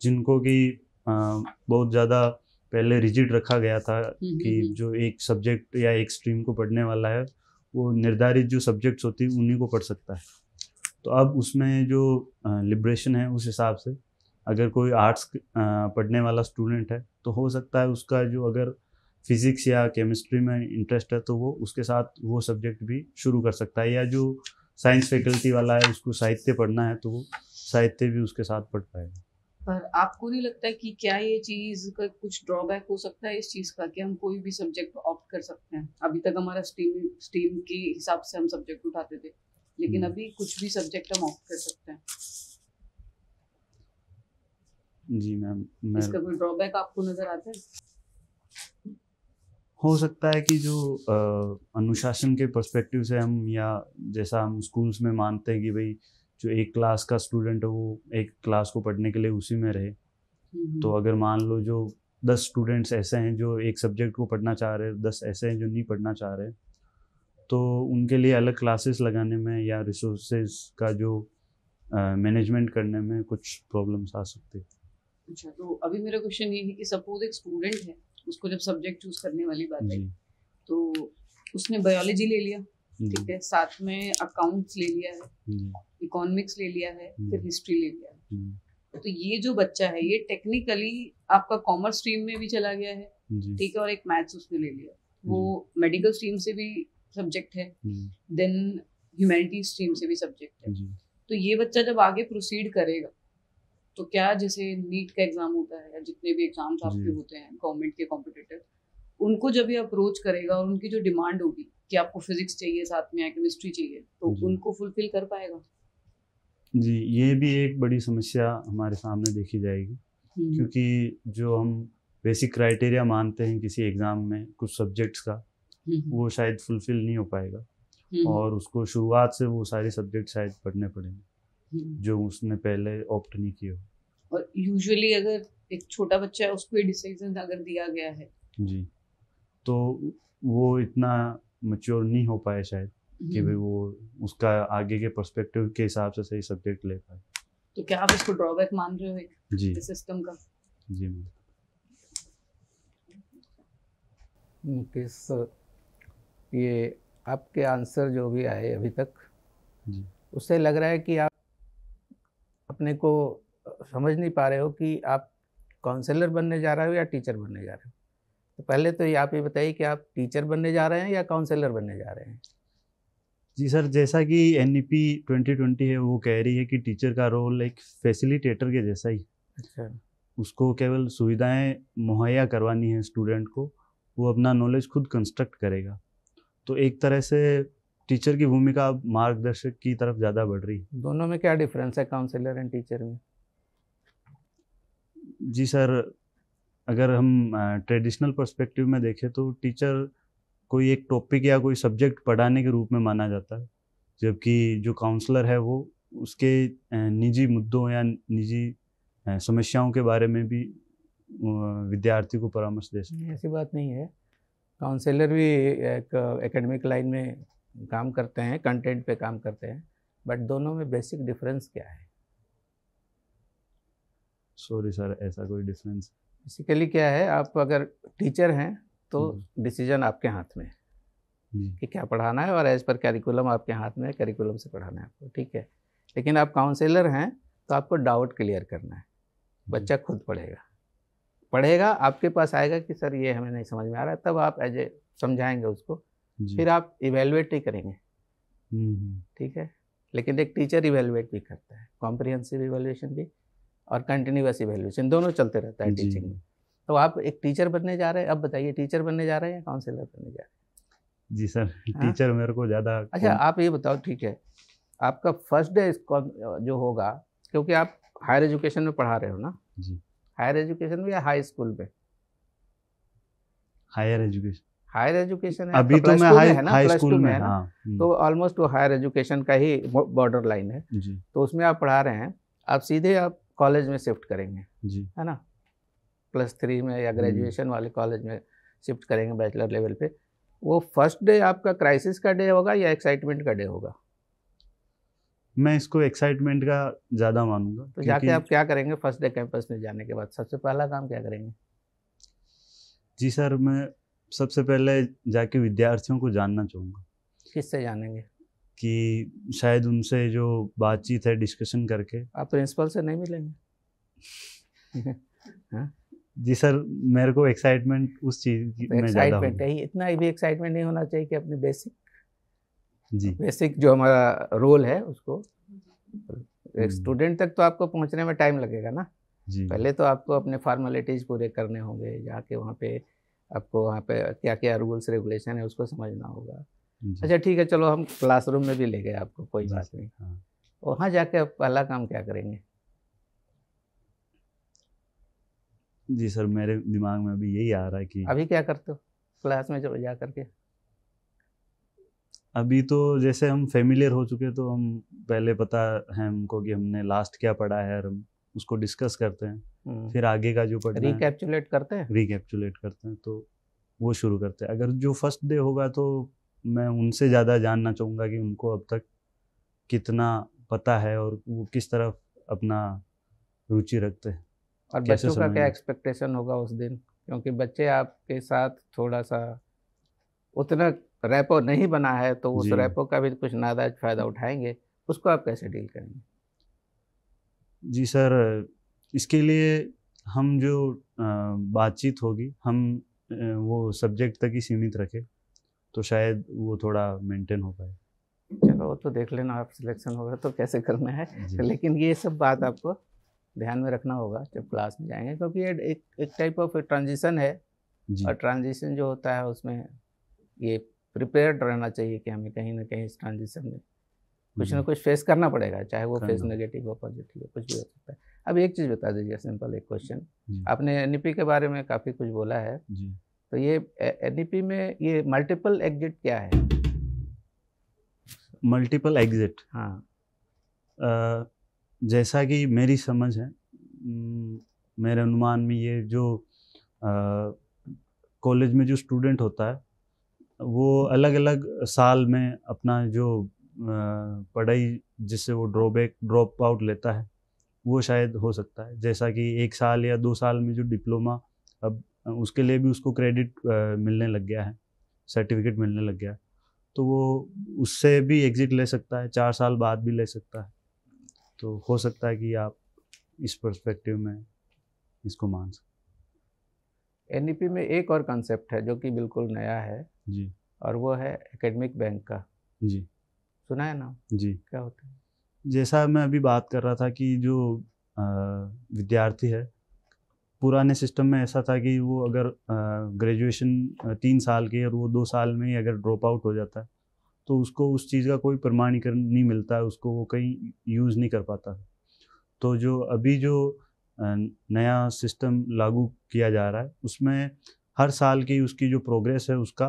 जिनको कि बहुत ज़्यादा पहले रिजिड रखा गया था कि जो एक सब्जेक्ट या एक स्ट्रीम को पढ़ने वाला है वो निर्धारित जो सब्जेक्ट्स होती है उन्हीं को पढ़ सकता है, तो अब उसमें जो लिबरेशन है उस हिसाब से अगर कोई आर्ट्स पढ़ने वाला स्टूडेंट है तो हो सकता है उसका जो अगर फिजिक्स या केमिस्ट्री में इंटरेस्ट है तो वो उसके साथ वो सब्जेक्ट भी शुरू कर सकता है, या जो साइंस फैकल्टी वाला है उसको साहित्य पढ़ना है तो वो साहित्य भी उसके साथ पढ़ पाएगा। पर आपको नहीं लगता है कि क्या ये चीज़ का कुछ ड्रॉबैक हो सकता है इस चीज़ का, कि हम कोई भी सब्जेक्ट ऑप्ट कर सकते हैं? अभी तक हमारा स्ट्रीम के हिसाब से हम सब्जेक्ट उठाते थे, लेकिन अभी कुछ भी सब्जेक्ट हम ऑप्ट कर सकते हैं। जी मैम, इसका कोई ड्रॉबैक आपको नजर आता है? हो सकता है कि जो अनुशासन के पर्सपेक्टिव से हम, या जैसा हम स्कूल्स में मानते हैं कि भाई जो एक क्लास का स्टूडेंट है वो एक क्लास को पढ़ने के लिए उसी में रहे, तो अगर मान लो जो 10 स्टूडेंट्स ऐसे हैं जो एक सब्जेक्ट को पढ़ना चाह रहे हैं, 10 ऐसे हैं जो नहीं पढ़ना चाह रहे, तो उनके लिए अलग क्लासेस लगाने में या रिसोर्सेज का जो मैनेजमेंट करने में कुछ प्रॉब्लम्स आ सकते हैं। अच्छा, तो अभी मेरा क्वेश्चन ये है कि सपोज एक स्टूडेंट है, उसको जब सब्जेक्ट चूज करने वाली बात है तो उसने बायोलॉजी ले लिया, ठीक है, साथ में अकाउंट्स ले लिया है, इकोनॉमिक्स ले लिया है, फिर हिस्ट्री ले लिया है, तो ये जो बच्चा है ये टेक्निकली आपका कॉमर्स स्ट्रीम में भी चला गया है, ठीक है, और एक मैथ्स उसने ले लिया, वो मेडिकल स्ट्रीम से भी सब्जेक्ट है, देन ह्यूमैनिटी स्ट्रीम से भी सब्जेक्ट है, तो ये बच्चा जब आगे प्रोसीड करेगा तो क्या जैसे नीट का एग्जाम होता है या जितने भी एग्जाम्स आपके होते हैं गवर्नमेंट के कॉम्पिटिटिव, उनको जब ये अप्रोच करेगा और उनकी जो डिमांड होगी कि आपको फिजिक्स चाहिए साथ में या केमिस्ट्री चाहिए, तो उनको फुलफिल कर पाएगा? जी, ये भी एक बड़ी समस्या हमारे सामने देखी जाएगी, क्योंकि जो हम बेसिक क्राइटेरिया मानते हैं किसी एग्ज़ाम में कुछ सब्जेक्ट्स का, वो शायद फुलफिल नहीं हो पाएगा, और उसको शुरुआत से वो सारे सब्जेक्ट शायद पढ़ने पड़ेंगे जो उसने पहले ऑप्ट नहीं किया। और यूजुअली अगर एक छोटा बच्चा है उसको ये डिसीजन अगर दिया गया है जी, तो वो इतना मैच्योर नहीं हो पाए शायद कि भाई वो उसका आगे के पर्सपेक्टिव के हिसाब से सही सब्जेक्ट ले पाए। तो क्या आप इसको ड्रॉबैक मान रहे हो एक जी सिस्टम का? जी मुकेश, ये आपके आंसर जो भी आए अभी तक जी, उससे लग रहा है कि आप अपने को समझ नहीं पा रहे हो कि आप काउंसलर बनने जा रहे हो या टीचर बनने जा रहे हो। तो पहले तो ये आप ये बताइए कि आप टीचर बनने जा रहे हैं या काउंसलर बनने जा रहे हैं? जी सर, जैसा कि NEP 2020 है वो कह रही है कि टीचर का रोल एक फैसिलिटेटर के जैसा ही। अच्छा, उसको केवल सुविधाएं मुहैया करवानी है स्टूडेंट को, वो अपना नॉलेज खुद कंस्ट्रक्ट करेगा। तो एक तरह से टीचर की भूमिका मार्गदर्शक की तरफ ज़्यादा बढ़ रही है। दोनों में क्या डिफरेंस है काउंसलर एंड टीचर में? जी सर, अगर हम ट्रेडिशनल पर्सपेक्टिव में देखें तो टीचर कोई एक टॉपिक या कोई सब्जेक्ट पढ़ाने के रूप में माना जाता है, जबकि जो काउंसलर है वो उसके निजी मुद्दों या निजी समस्याओं के बारे में भी विद्यार्थी को परामर्श दे सकते हैं। ऐसी बात नहीं है, काउंसलर भी एक एकेडमिक लाइन में काम करते हैं, कंटेंट पे काम करते हैं, बट दोनों में बेसिक डिफरेंस क्या है? सॉरी सर, ऐसा कोई डिफरेंस बेसिकली क्या है, आप अगर टीचर हैं तो डिसीजन आपके हाथ में है कि क्या पढ़ाना है, और एज पर कैरिकुलम आपके हाथ में है, कैरिकुलम से पढ़ाना है आपको, ठीक है। लेकिन आप काउंसलर हैं तो आपको डाउट क्लियर करना है, बच्चा खुद पढ़ेगा आपके पास आएगा कि सर ये हमें नहीं समझ में आ रहा है, तब आप एज ए समझाएंगे उसको, फिर आप इवेलुएट ही करेंगे, ठीक है। लेकिन एक टीचर इवेलुएट भी करता है, कॉम्प्रिहेंसिव इवेल्युएशन भी और कंटिन्यूअस इवेल्युएशन, दोनों चलते रहता है टीचिंग में। तो आप एक टीचर बनने जा रहे हैं, अब बताइए टीचर बनने जा रहे हैं या काउंसलर बनने जा रहे हैं? जी सर, टीचर मेरे को ज़्यादा। अच्छा, आप ये बताओ, ठीक है, आपका फर्स्ट डे जो होगा, क्योंकि आप हायर एजुकेशन में पढ़ा रहे हो ना जी, हायर एजुकेशन में या हाई स्कूल में? हायर एजुकेशन है, अभी तो मैं हाई स्कूल में है ना, तो ऑलमोस्ट वो हायर एजुकेशन का ही बॉर्डर लाइन है जी। तो उसमें आप पढ़ा रहे हैं, आप सीधे आप कॉलेज में शिफ्ट करेंगे जी, है ना, +3 में या ग्रेजुएशन वाले कॉलेज में शिफ्ट करेंगे बैचलर लेवल पे। वो फर्स्ट डे आपका क्राइसिस का डे होगा या एक्साइटमेंट का डे होगा? मैं इसको एक्साइटमेंट का ज़्यादा मानूंगा। तो जाके आप क्या करेंगे फर्स्ट डे कैंपस में जाने के बाद? सबसे पहला काम क्या करेंगे? जी सर, मैं सबसे पहले जाके विद्यार्थियों को जानना चाहूँगा। किससे जानेंगे? कि शायद उनसे जो बातचीत है डिस्कशन करके। आप प्रिंसिपल से नहीं मिलेंगे? हाँ? जी सर, मेरे को एक्साइटमेंट उस चीज़ में ज़्यादा एक्साइटमेंट है, इतना भी एक्साइटमेंट नहीं होना चाहिए कि अपने जी बेसिक जो हमारा रोल है उसको, एक स्टूडेंट तक तो आपको पहुंचने में टाइम लगेगा ना। जी पहले तो आपको अपने फॉर्मेलिटीज़ पूरे करने होंगे, जाके वहाँ पे आपको वहाँ पे क्या क्या रूल्स रेगुलेशन है उसको समझना होगा। जी अच्छा ठीक है, चलो हम क्लासरूम में भी ले गए आपको, कोई जी बात सर, नहीं। हाँ। वहाँ जाके आप पहला काम क्या करेंगे? जी सर, मेरे दिमाग में अभी यही आ रहा है कि अभी क्या करते हो क्लास में जब जा करके? अभी तो जैसे हम फेमिलियर हो चुके, तो हम पहले पता है हमको कि हमने लास्ट क्या पढ़ा है, और हम उसको डिस्कस करते हैं। फिर आगे का जो पढ़ना है रिकैप्चुलेट करते हैं। रिकैप्चुलेट करते हैं, तो वो शुरू करते हैं। अगर जो फर्स्ट डे होगा तो मैं उनसे ज़्यादा जानना चाहूँगा कि उनको अब तक कितना पता है और वो किस तरफ अपना रुचि रखते हैं। और कैसे बच्चों का क्या समझना? एक्सपेक्टेशन होगा उस दिन, क्योंकि बच्चे आपके साथ थोड़ा सा उतना रैपो नहीं बना है, तो उस जी। रैपो का भी कुछ नाजायज फ़ायदा उठाएंगे, उसको आप कैसे डील करेंगे? जी सर, इसके लिए हम जो बातचीत होगी, हम वो सब्जेक्ट तक ही सीमित रखें, तो शायद वो थोड़ा मेंटेन हो पाए। चलो वो तो देख लेना, आप सिलेक्शन होगा तो कैसे करना है। जी। लेकिन ये सब बात आपको ध्यान में रखना होगा जब क्लास में जाएंगे, क्योंकि ये एक टाइप ऑफ ट्रांजिशन है। जी और ट्रांजिशन जो होता है उसमें ये प्रिपेयर्ड रहना चाहिए कि हमें कहीं ना कहीं इस ट्रांजिशन में कुछ ना कुछ फेस करना पड़ेगा, चाहे वो फेस करना। नेगेटिव हो पॉजिटिव हो, कुछ भी हो सकता है। अब एक चीज़ बता दीजिए, सिंपल एक क्वेश्चन। जी। आपने एनईपी के बारे में काफ़ी कुछ बोला है, जी तो ये एनईपी में ये मल्टीपल एग्जिट क्या है? मल्टीपल एग्जिट, हाँ, जैसा कि मेरी समझ है, मेरे अनुमान में ये जो कॉलेज में जो स्टूडेंट होता है, वो अलग अलग साल में अपना जो पढ़ाई जिससे वो ड्रॉप आउट लेता है, वो शायद हो सकता है। जैसा कि 1 साल या 2 साल में जो डिप्लोमा, अब उसके लिए भी उसको क्रेडिट मिलने लग गया है, सर्टिफिकेट मिलने लग गया है, तो वो उससे भी एग्जिट ले सकता है, 4 साल बाद भी ले सकता है। तो हो सकता है कि आप इस पर्सपेक्टिव में इसको मान सकते। एनईपी में एक और कंसेप्ट है जो कि बिल्कुल नया है, जी और वो है एकेडमिक बैंक का। जी सुना है ना? जी। क्या होता है? जैसा मैं अभी बात कर रहा था कि जो विद्यार्थी है, पुराने सिस्टम में ऐसा था कि वो अगर ग्रेजुएशन 3 साल की और वो 2 साल में ही अगर ड्रॉप आउट हो जाता है, तो उसको उस चीज़ का कोई प्रमाणीकरण नहीं मिलता है, उसको वो कहीं यूज़ नहीं कर पाता है। तो जो अभी जो नया सिस्टम लागू किया जा रहा है, उसमें हर साल की उसकी जो प्रोग्रेस है उसका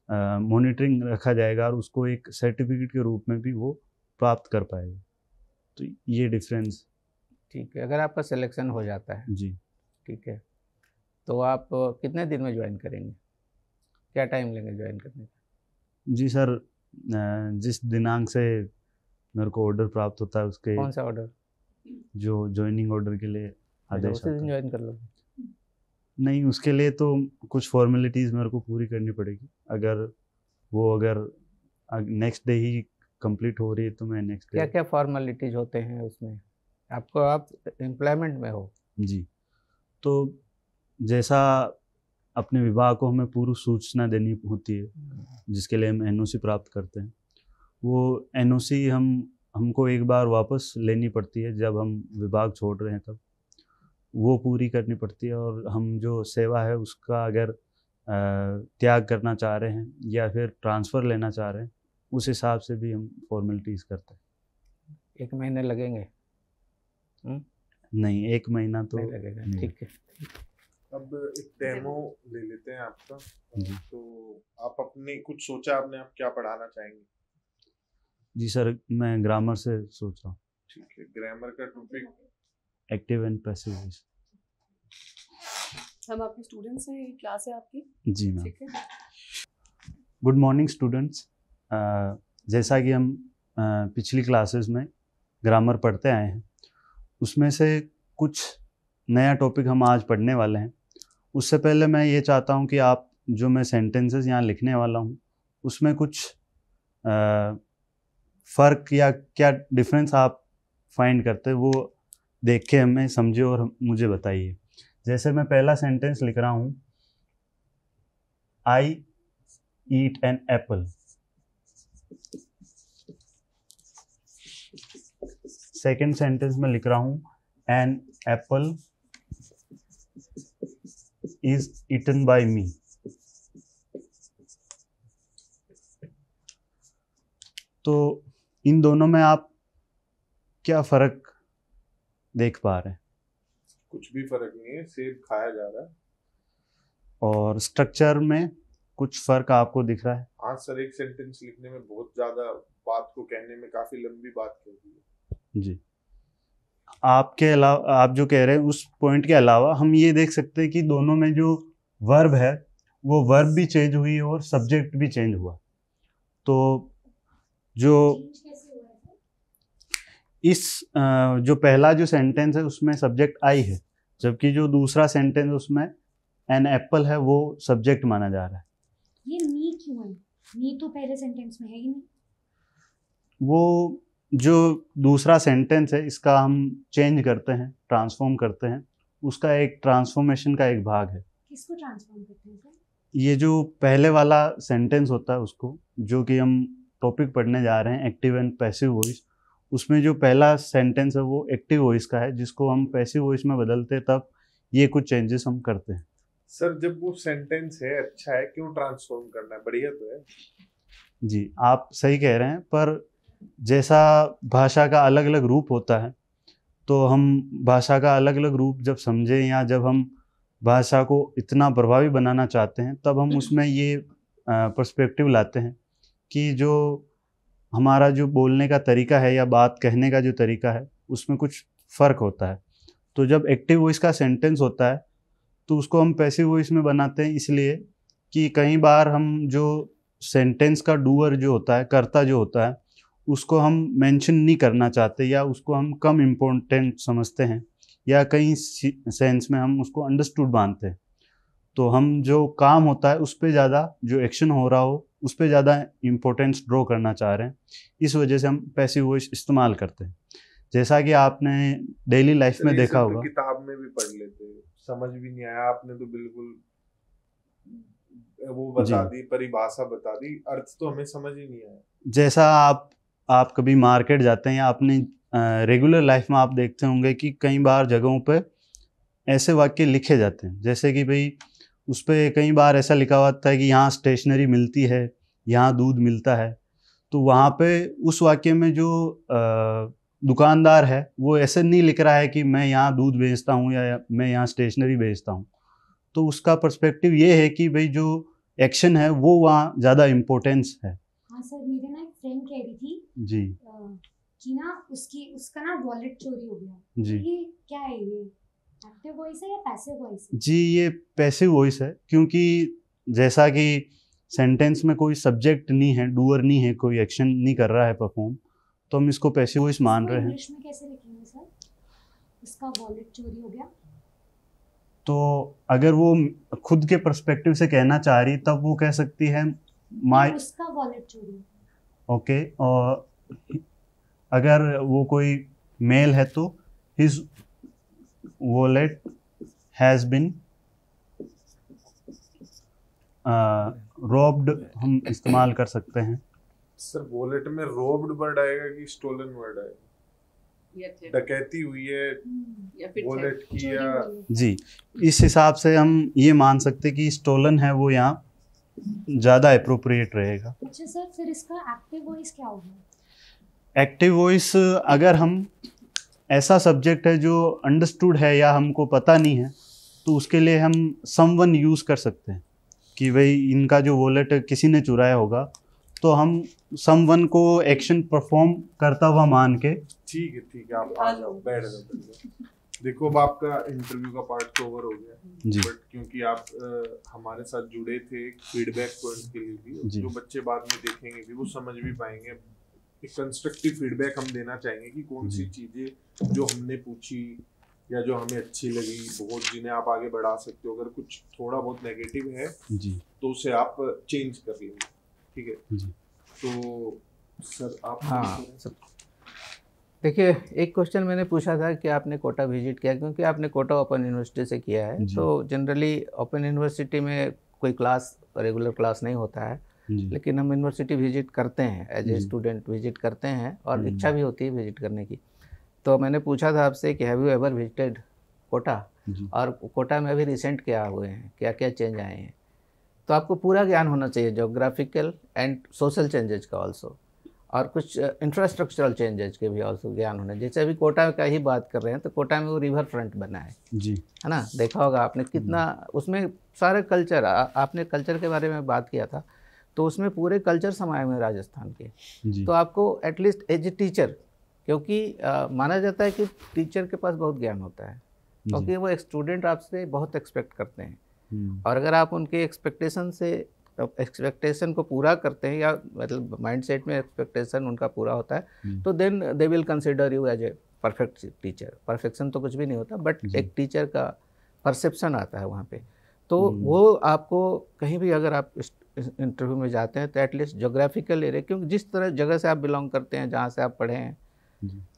मॉनिटरिंग रखा जाएगा, और उसको एक सर्टिफिकेट के रूप में भी वो प्राप्त कर पाएगा। तो ये डिफरेंस। ठीक है, अगर आपका सिलेक्शन हो जाता है, जी ठीक है, तो आप कितने दिन में ज्वाइन करेंगे? क्या टाइम लेंगे ज्वाइन करने का? जी सर, जिस दिनांक से मेरे को ऑर्डर प्राप्त होता है, उसके कौन सा ऑर्डर? जो ज्वाइनिंग ऑर्डर के लिए आदेश उसी दिन आता है। ज्वाइन कर लोगे? नहीं, उसके लिए तो कुछ फॉर्मेलिटीज़ मेरे को पूरी करनी पड़ेगी। अगर नेक्स्ट डे ही कंप्लीट हो रही है, तो मैं नेक्स्ट क्या डे। क्या फॉर्मेलिटीज होते हैं उसमें? आप एम्प्लॉयमेंट में हो? जी, तो जैसा अपने विभाग को हमें पूर्व सूचना देनी होती है, जिसके लिए हम एनओसी प्राप्त करते हैं, वो एनओसी हमको एक बार वापस लेनी पड़ती है जब हम विभाग छोड़ रहे हैं, तब वो पूरी करनी पड़ती है। और हम जो सेवा है उसका अगर त्याग करना चाह रहे हैं या फिर ट्रांसफ़र लेना चाह रहे हैं, उस हिसाब से भी हम फॉर्मेलिटीज़ करते हैं। 1 महीने लगेंगे? नहीं, 1 महीना तो नहीं लगेगा, नहीं। ठीक है। अब एक डेमो ले लेते हैं आपका। जी। तो आप अपने कुछ सोचा आपने, आप क्या पढ़ाना चाहेंगे? जी सर, मैं ग्रामर से सोच रहा हूँ। ठीक है, ग्रामर का topic active and passive voice. हम आपके स्टूडेंट्स हैं, ये क्लास है आपकी। जी मैम। ठीक है। Good morning students. जैसा कि हम पिछली क्लासेस में ग्रामर पढ़ते आए हैं, उसमें से कुछ नया टॉपिक हम आज पढ़ने वाले हैं। उससे पहले मैं ये चाहता हूँ कि आप जो मैं सेंटेंसेस यहाँ लिखने वाला हूँ, उसमें कुछ फ़र्क या क्या डिफरेंस आप फाइंड करते हैं, वो देख के हमें समझे और मुझे बताइए। जैसे मैं पहला सेंटेंस लिख रहा हूँ, I eat an apple. Second sentence में लिख रहा हूँ, an apple is eaten by me. तो इन दोनों में आप क्या फर्क देख पा रहे हैं? कुछ भी फर्क नहीं है, सेब खाया जा रहा है। और स्ट्रक्चर में कुछ फर्क आपको दिख रहा है? हाँ सर, एक सेंटेंस लिखने में बहुत ज्यादा, बात को कहने में काफी लंबी बात कह दी है। जी, आपके अलावा, आप जो कह रहे हैं उस पॉइंट के अलावा हम ये देख सकते हैं कि दोनों में जो वर्ब है वो वर्ब भी चेंज हुई और सब्जेक्ट भी चेंज हुआ। तो जो इस जो पहला जो सेंटेंस है उसमें सब्जेक्ट आई है, जबकि जो दूसरा सेंटेंस उसमें एन एप्पल है वो सब्जेक्ट माना जा रहा है। ये मी क्यों है? मी तो पहले सेंटेंस में है ही नहीं। वो जो दूसरा सेंटेंस है इसका हम चेंज करते हैं, ट्रांसफॉर्म करते हैं, उसका एक ट्रांसफॉर्मेशन का एक भाग है। किसको ट्रांसफॉर्म करते हैं सर? ये जो पहले वाला सेंटेंस होता है उसको, जो कि हम टॉपिक पढ़ने जा रहे हैं एक्टिव एंड पैसिव वॉइस, उसमें जो पहला सेंटेंस है वो एक्टिव वॉइस का है, जिसको हम पैसिव वॉइस में बदलते हैं, तब ये कुछ चेंजेस हम करते हैं। सर जब वो सेंटेंस है अच्छा है, क्यों ट्रांसफॉर्म करना है? बढ़िया तो है। जी, आप सही कह रहे हैं, पर जैसा भाषा का अलग अलग रूप होता है, तो हम भाषा का अलग अलग रूप जब समझें या जब हम भाषा को इतना प्रभावी बनाना चाहते हैं, तब हम उसमें ये पर्सपेक्टिव लाते हैं कि जो हमारा जो बोलने का तरीका है या बात कहने का जो तरीका है उसमें कुछ फ़र्क होता है। तो जब एक्टिव वॉइस का सेंटेंस होता है तो उसको हम पैसिव वॉइस में बनाते हैं, इसलिए कि कई बार हम जो सेंटेंस का डूअर जो होता है, कर्ता जो होता है, उसको हम मेंशन नहीं करना चाहते या उसको हम कम इम्पोर्टेंट समझते हैं या कई सेंस में हम उसको अंडरस्टूड मानते हैं। तो हम जो काम होता है उस पर ज़्यादा, जो एक्शन हो रहा हो उस पर ज़्यादा इम्पोर्टेंस ड्रॉ करना चाह रहे हैं, इस वजह से हम पैसिव वॉइस इस्तेमाल करते हैं। जैसा कि आपने डेली लाइफ में देखा होगा, तो किताब में भी पढ़ लेते, समझ भी नहीं आया, आपने तो बिल्कुल वो बता दी, परिभाषा बता दी, अर्थ तो हमें समझ ही नहीं आया। जैसा आप कभी मार्केट जाते हैं या अपनी रेगुलर लाइफ में आप देखते होंगे कि कई बार जगहों पे ऐसे वाक्य लिखे जाते हैं, जैसे कि भाई उस पर कई बार ऐसा लिखा होता है कि यहाँ स्टेशनरी मिलती है, यहाँ दूध मिलता है। तो वहाँ पे उस वाक्य में जो दुकानदार है वो ऐसे नहीं लिख रहा है कि मैं यहाँ दूध बेचता हूँ या मैं यहाँ स्टेशनरी बेचता हूँ। तो उसका पर्सपेक्टिव ये है कि भाई जो एक्शन है वो वहाँ ज़्यादा इम्पोर्टेंस है। हाँ सर, मेरे ना एक फ्रेंड कह रही थी जी कि ना उसका ना वॉलेट चोरी हो गया। जी, ये क्या है? ये एक्टिव वॉइस है या पैसिव वॉइस है? जी ये पैसिव वॉइस है, क्योंकि जैसा कि सेंटेंस में कोई सब्जेक्ट नहीं है, डूअर नहीं है, कोई एक्शन नहीं कर रहा है परफॉर्म, तो हम इसको पैसिव वॉइस मान रहे हैं। इंग्लिश में कैसे लिखेंगे सर? इसका वॉलेट चोरी हो गया। तो अगर वो खुद के पर्सपेक्टिव से कहना चाह रही तब वो कह सकती है माय, उसका वॉलेट चोरी। ओके। और अगर वो कोई मेल है तो his wallet has been robed हम इस्तेमाल कर सकते हैं। सर वॉलेट में रोब्ड वर्ड आएगा कि स्टोलन वर्ड आएगा? डकैती हुई है वॉलेट की या? जी, इस हिसाब से हम ये मान सकते कि स्टोलन है वो यहाँ ज़्यादा अप्रोप्रिएट रहेगा। अच्छा सर, फिर इसका एक्टिव वॉइस क्या होगा? एक्टिव वॉइस अगर हम ऐसा सब्जेक्ट है जो अंडरस्टूड है या हमको पता नहीं है, तो उसके लिए हम समवन यूज़ कर सकते हैं कि भाई इनका जो वॉलेट किसी ने चुराया होगा, तो हम समवन को एक्शन परफॉर्म करता हुआ मान के। ठीक है आप आ जाओ, बैठ जाओ। देखो अब आपका इंटरव्यू का पार्ट तो ओवर हो गया जी, बट क्योंकि आप हमारे साथ जुड़े थे फीडबैक पॉइंट के लिए भी, जो बच्चे बाद में देखेंगे भी वो समझ भी पाएंगे। एक कंस्ट्रक्टिव फीडबैक हम देना चाहेंगे कि कौन सी चीज़ें जो हमने पूछी या जो हमें अच्छी लगी, बहुत जिन्हें आप आगे बढ़ा सकते हो। अगर कुछ थोड़ा बहुत नेगेटिव है जी, तो उसे आप चेंज कर लेंगे, ठीक है जी। तो सर आप हाँ सर, देखिए, एक क्वेश्चन मैंने पूछा था कि आपने कोटा विजिट किया, क्योंकि आपने कोटा ओपन यूनिवर्सिटी से किया है, तो जनरली ओपन यूनिवर्सिटी में कोई क्लास, रेगुलर क्लास नहीं होता है, लेकिन हम यूनिवर्सिटी विजिट करते हैं, एज ए स्टूडेंट विजिट करते हैं, और इच्छा भी होती है विजिट करने की। तो मैंने पूछा था आपसे कि have you ever visited Kota, और कोटा में अभी रिसेंट क्या हुए हैं, क्या क्या चेंज आए हैं। तो आपको पूरा ज्ञान होना चाहिए जोग्राफिकल एंड सोशल चेंजेज का ऑल्सो, और कुछ इंफ्रास्ट्रक्चरल चेंजेज के भी ऑल्सो ज्ञान होना। जैसे अभी कोटा का ही बात कर रहे हैं, तो कोटा में वो रिवर फ्रंट बना है जी, है ना, देखा होगा आपने कितना उसमें सारे कल्चर, आपने कल्चर के बारे में बात किया था, तो उसमें पूरे कल्चर समाये हुए राजस्थान के जी। तो आपको एटलीस्ट एज ए टीचर, क्योंकि माना जाता है कि टीचर के पास बहुत ज्ञान होता है, क्योंकि वो एक स्टूडेंट आपसे बहुत एक्सपेक्ट करते हैं, और अगर आप उनके एक्सपेक्टेशन को पूरा करते हैं, या मतलब माइंडसेट में एक्सपेक्टेशन उनका पूरा होता है, तो then they will consider you as a perfect teacher. Perfection तो कुछ भी नहीं होता, बट एक टीचर का परसेप्शन आता है वहाँ पे। तो वो आपको कहीं भी अगर आप इंटरव्यू में जाते हैं, तो एटलीस्ट जोग्राफिकल एरिया, क्योंकि जिस तरह जगह से आप बिलोंग करते हैं, जहाँ से आप पढ़े हैं,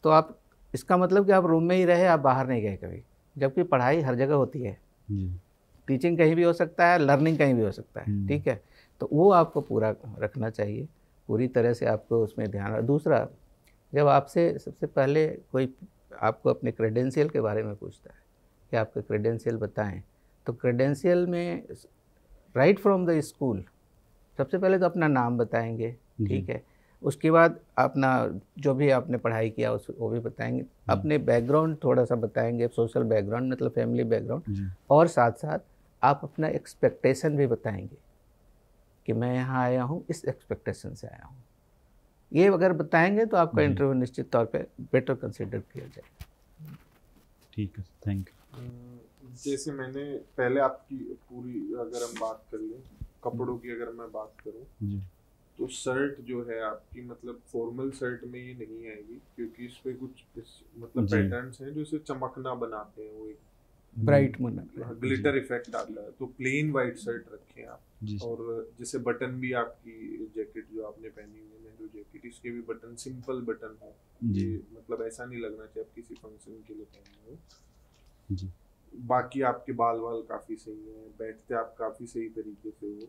तो आप, इसका मतलब कि आप रूम में ही रहे, आप बाहर नहीं गए कभी, जबकि पढ़ाई हर जगह होती है, टीचिंग कहीं भी हो सकता है, लर्निंग कहीं भी हो सकता है, ठीक है। तो वो आपको पूरा रखना चाहिए, पूरी तरह से आपको उसमें ध्यान। दूसरा, जब आपसे सबसे पहले कोई आपको अपने क्रेडेंशियल के बारे में पूछता है कि आपके क्रेडेंशियल बताएं, तो क्रेडेंशियल में राइट फ्रॉम द स्कूल सबसे पहले तो अपना नाम बताएंगे, ठीक है, उसके बाद अपना जो भी आपने पढ़ाई किया उस वो भी बताएंगे, अपने बैकग्राउंड थोड़ा सा बताएंगे, सोशल बैकग्राउंड मतलब फैमिली बैकग्राउंड, और साथ साथ आप अपना एक्सपेक्टेशन भी बताएंगे कि मैं यहाँ आया हूँ इस एक्सपेक्टेशन से आया हूँ। ये अगर बताएंगे तो आपका इंटरव्यू निश्चित तौर पे बेटर कंसिडर किया जाएगा। ठीक है, थैंक यू। जैसे मैंने पहले आपकी पूरी, अगर हम बात कर लें कपड़ों की, अगर मैं बात करूँ, तो शर्ट जो है आपकी, मतलब फॉर्मल शर्ट में ये नहीं आएगी, क्योंकि इस पे कुछ मतलब पैटर्न्स हैं जो इसे चमकना बनाते हैं, वो एक ब्राइट ग्लिटर इफेक्ट आता है। तो प्लेन वाइट शर्ट रखें आप, और जैसे बटन भी आपकी जैकेट जो आपने पहनी हुई है, नेहरू जैकेट, इसके भी बटन सिंपल बटन हो, ये मतलब ऐसा नहीं लगना चाहिए आप किसी फंक्शन के लिए पहने हो। बाकी आपके बाल काफी सही है, बैठते आप काफी सही तरीके से हो,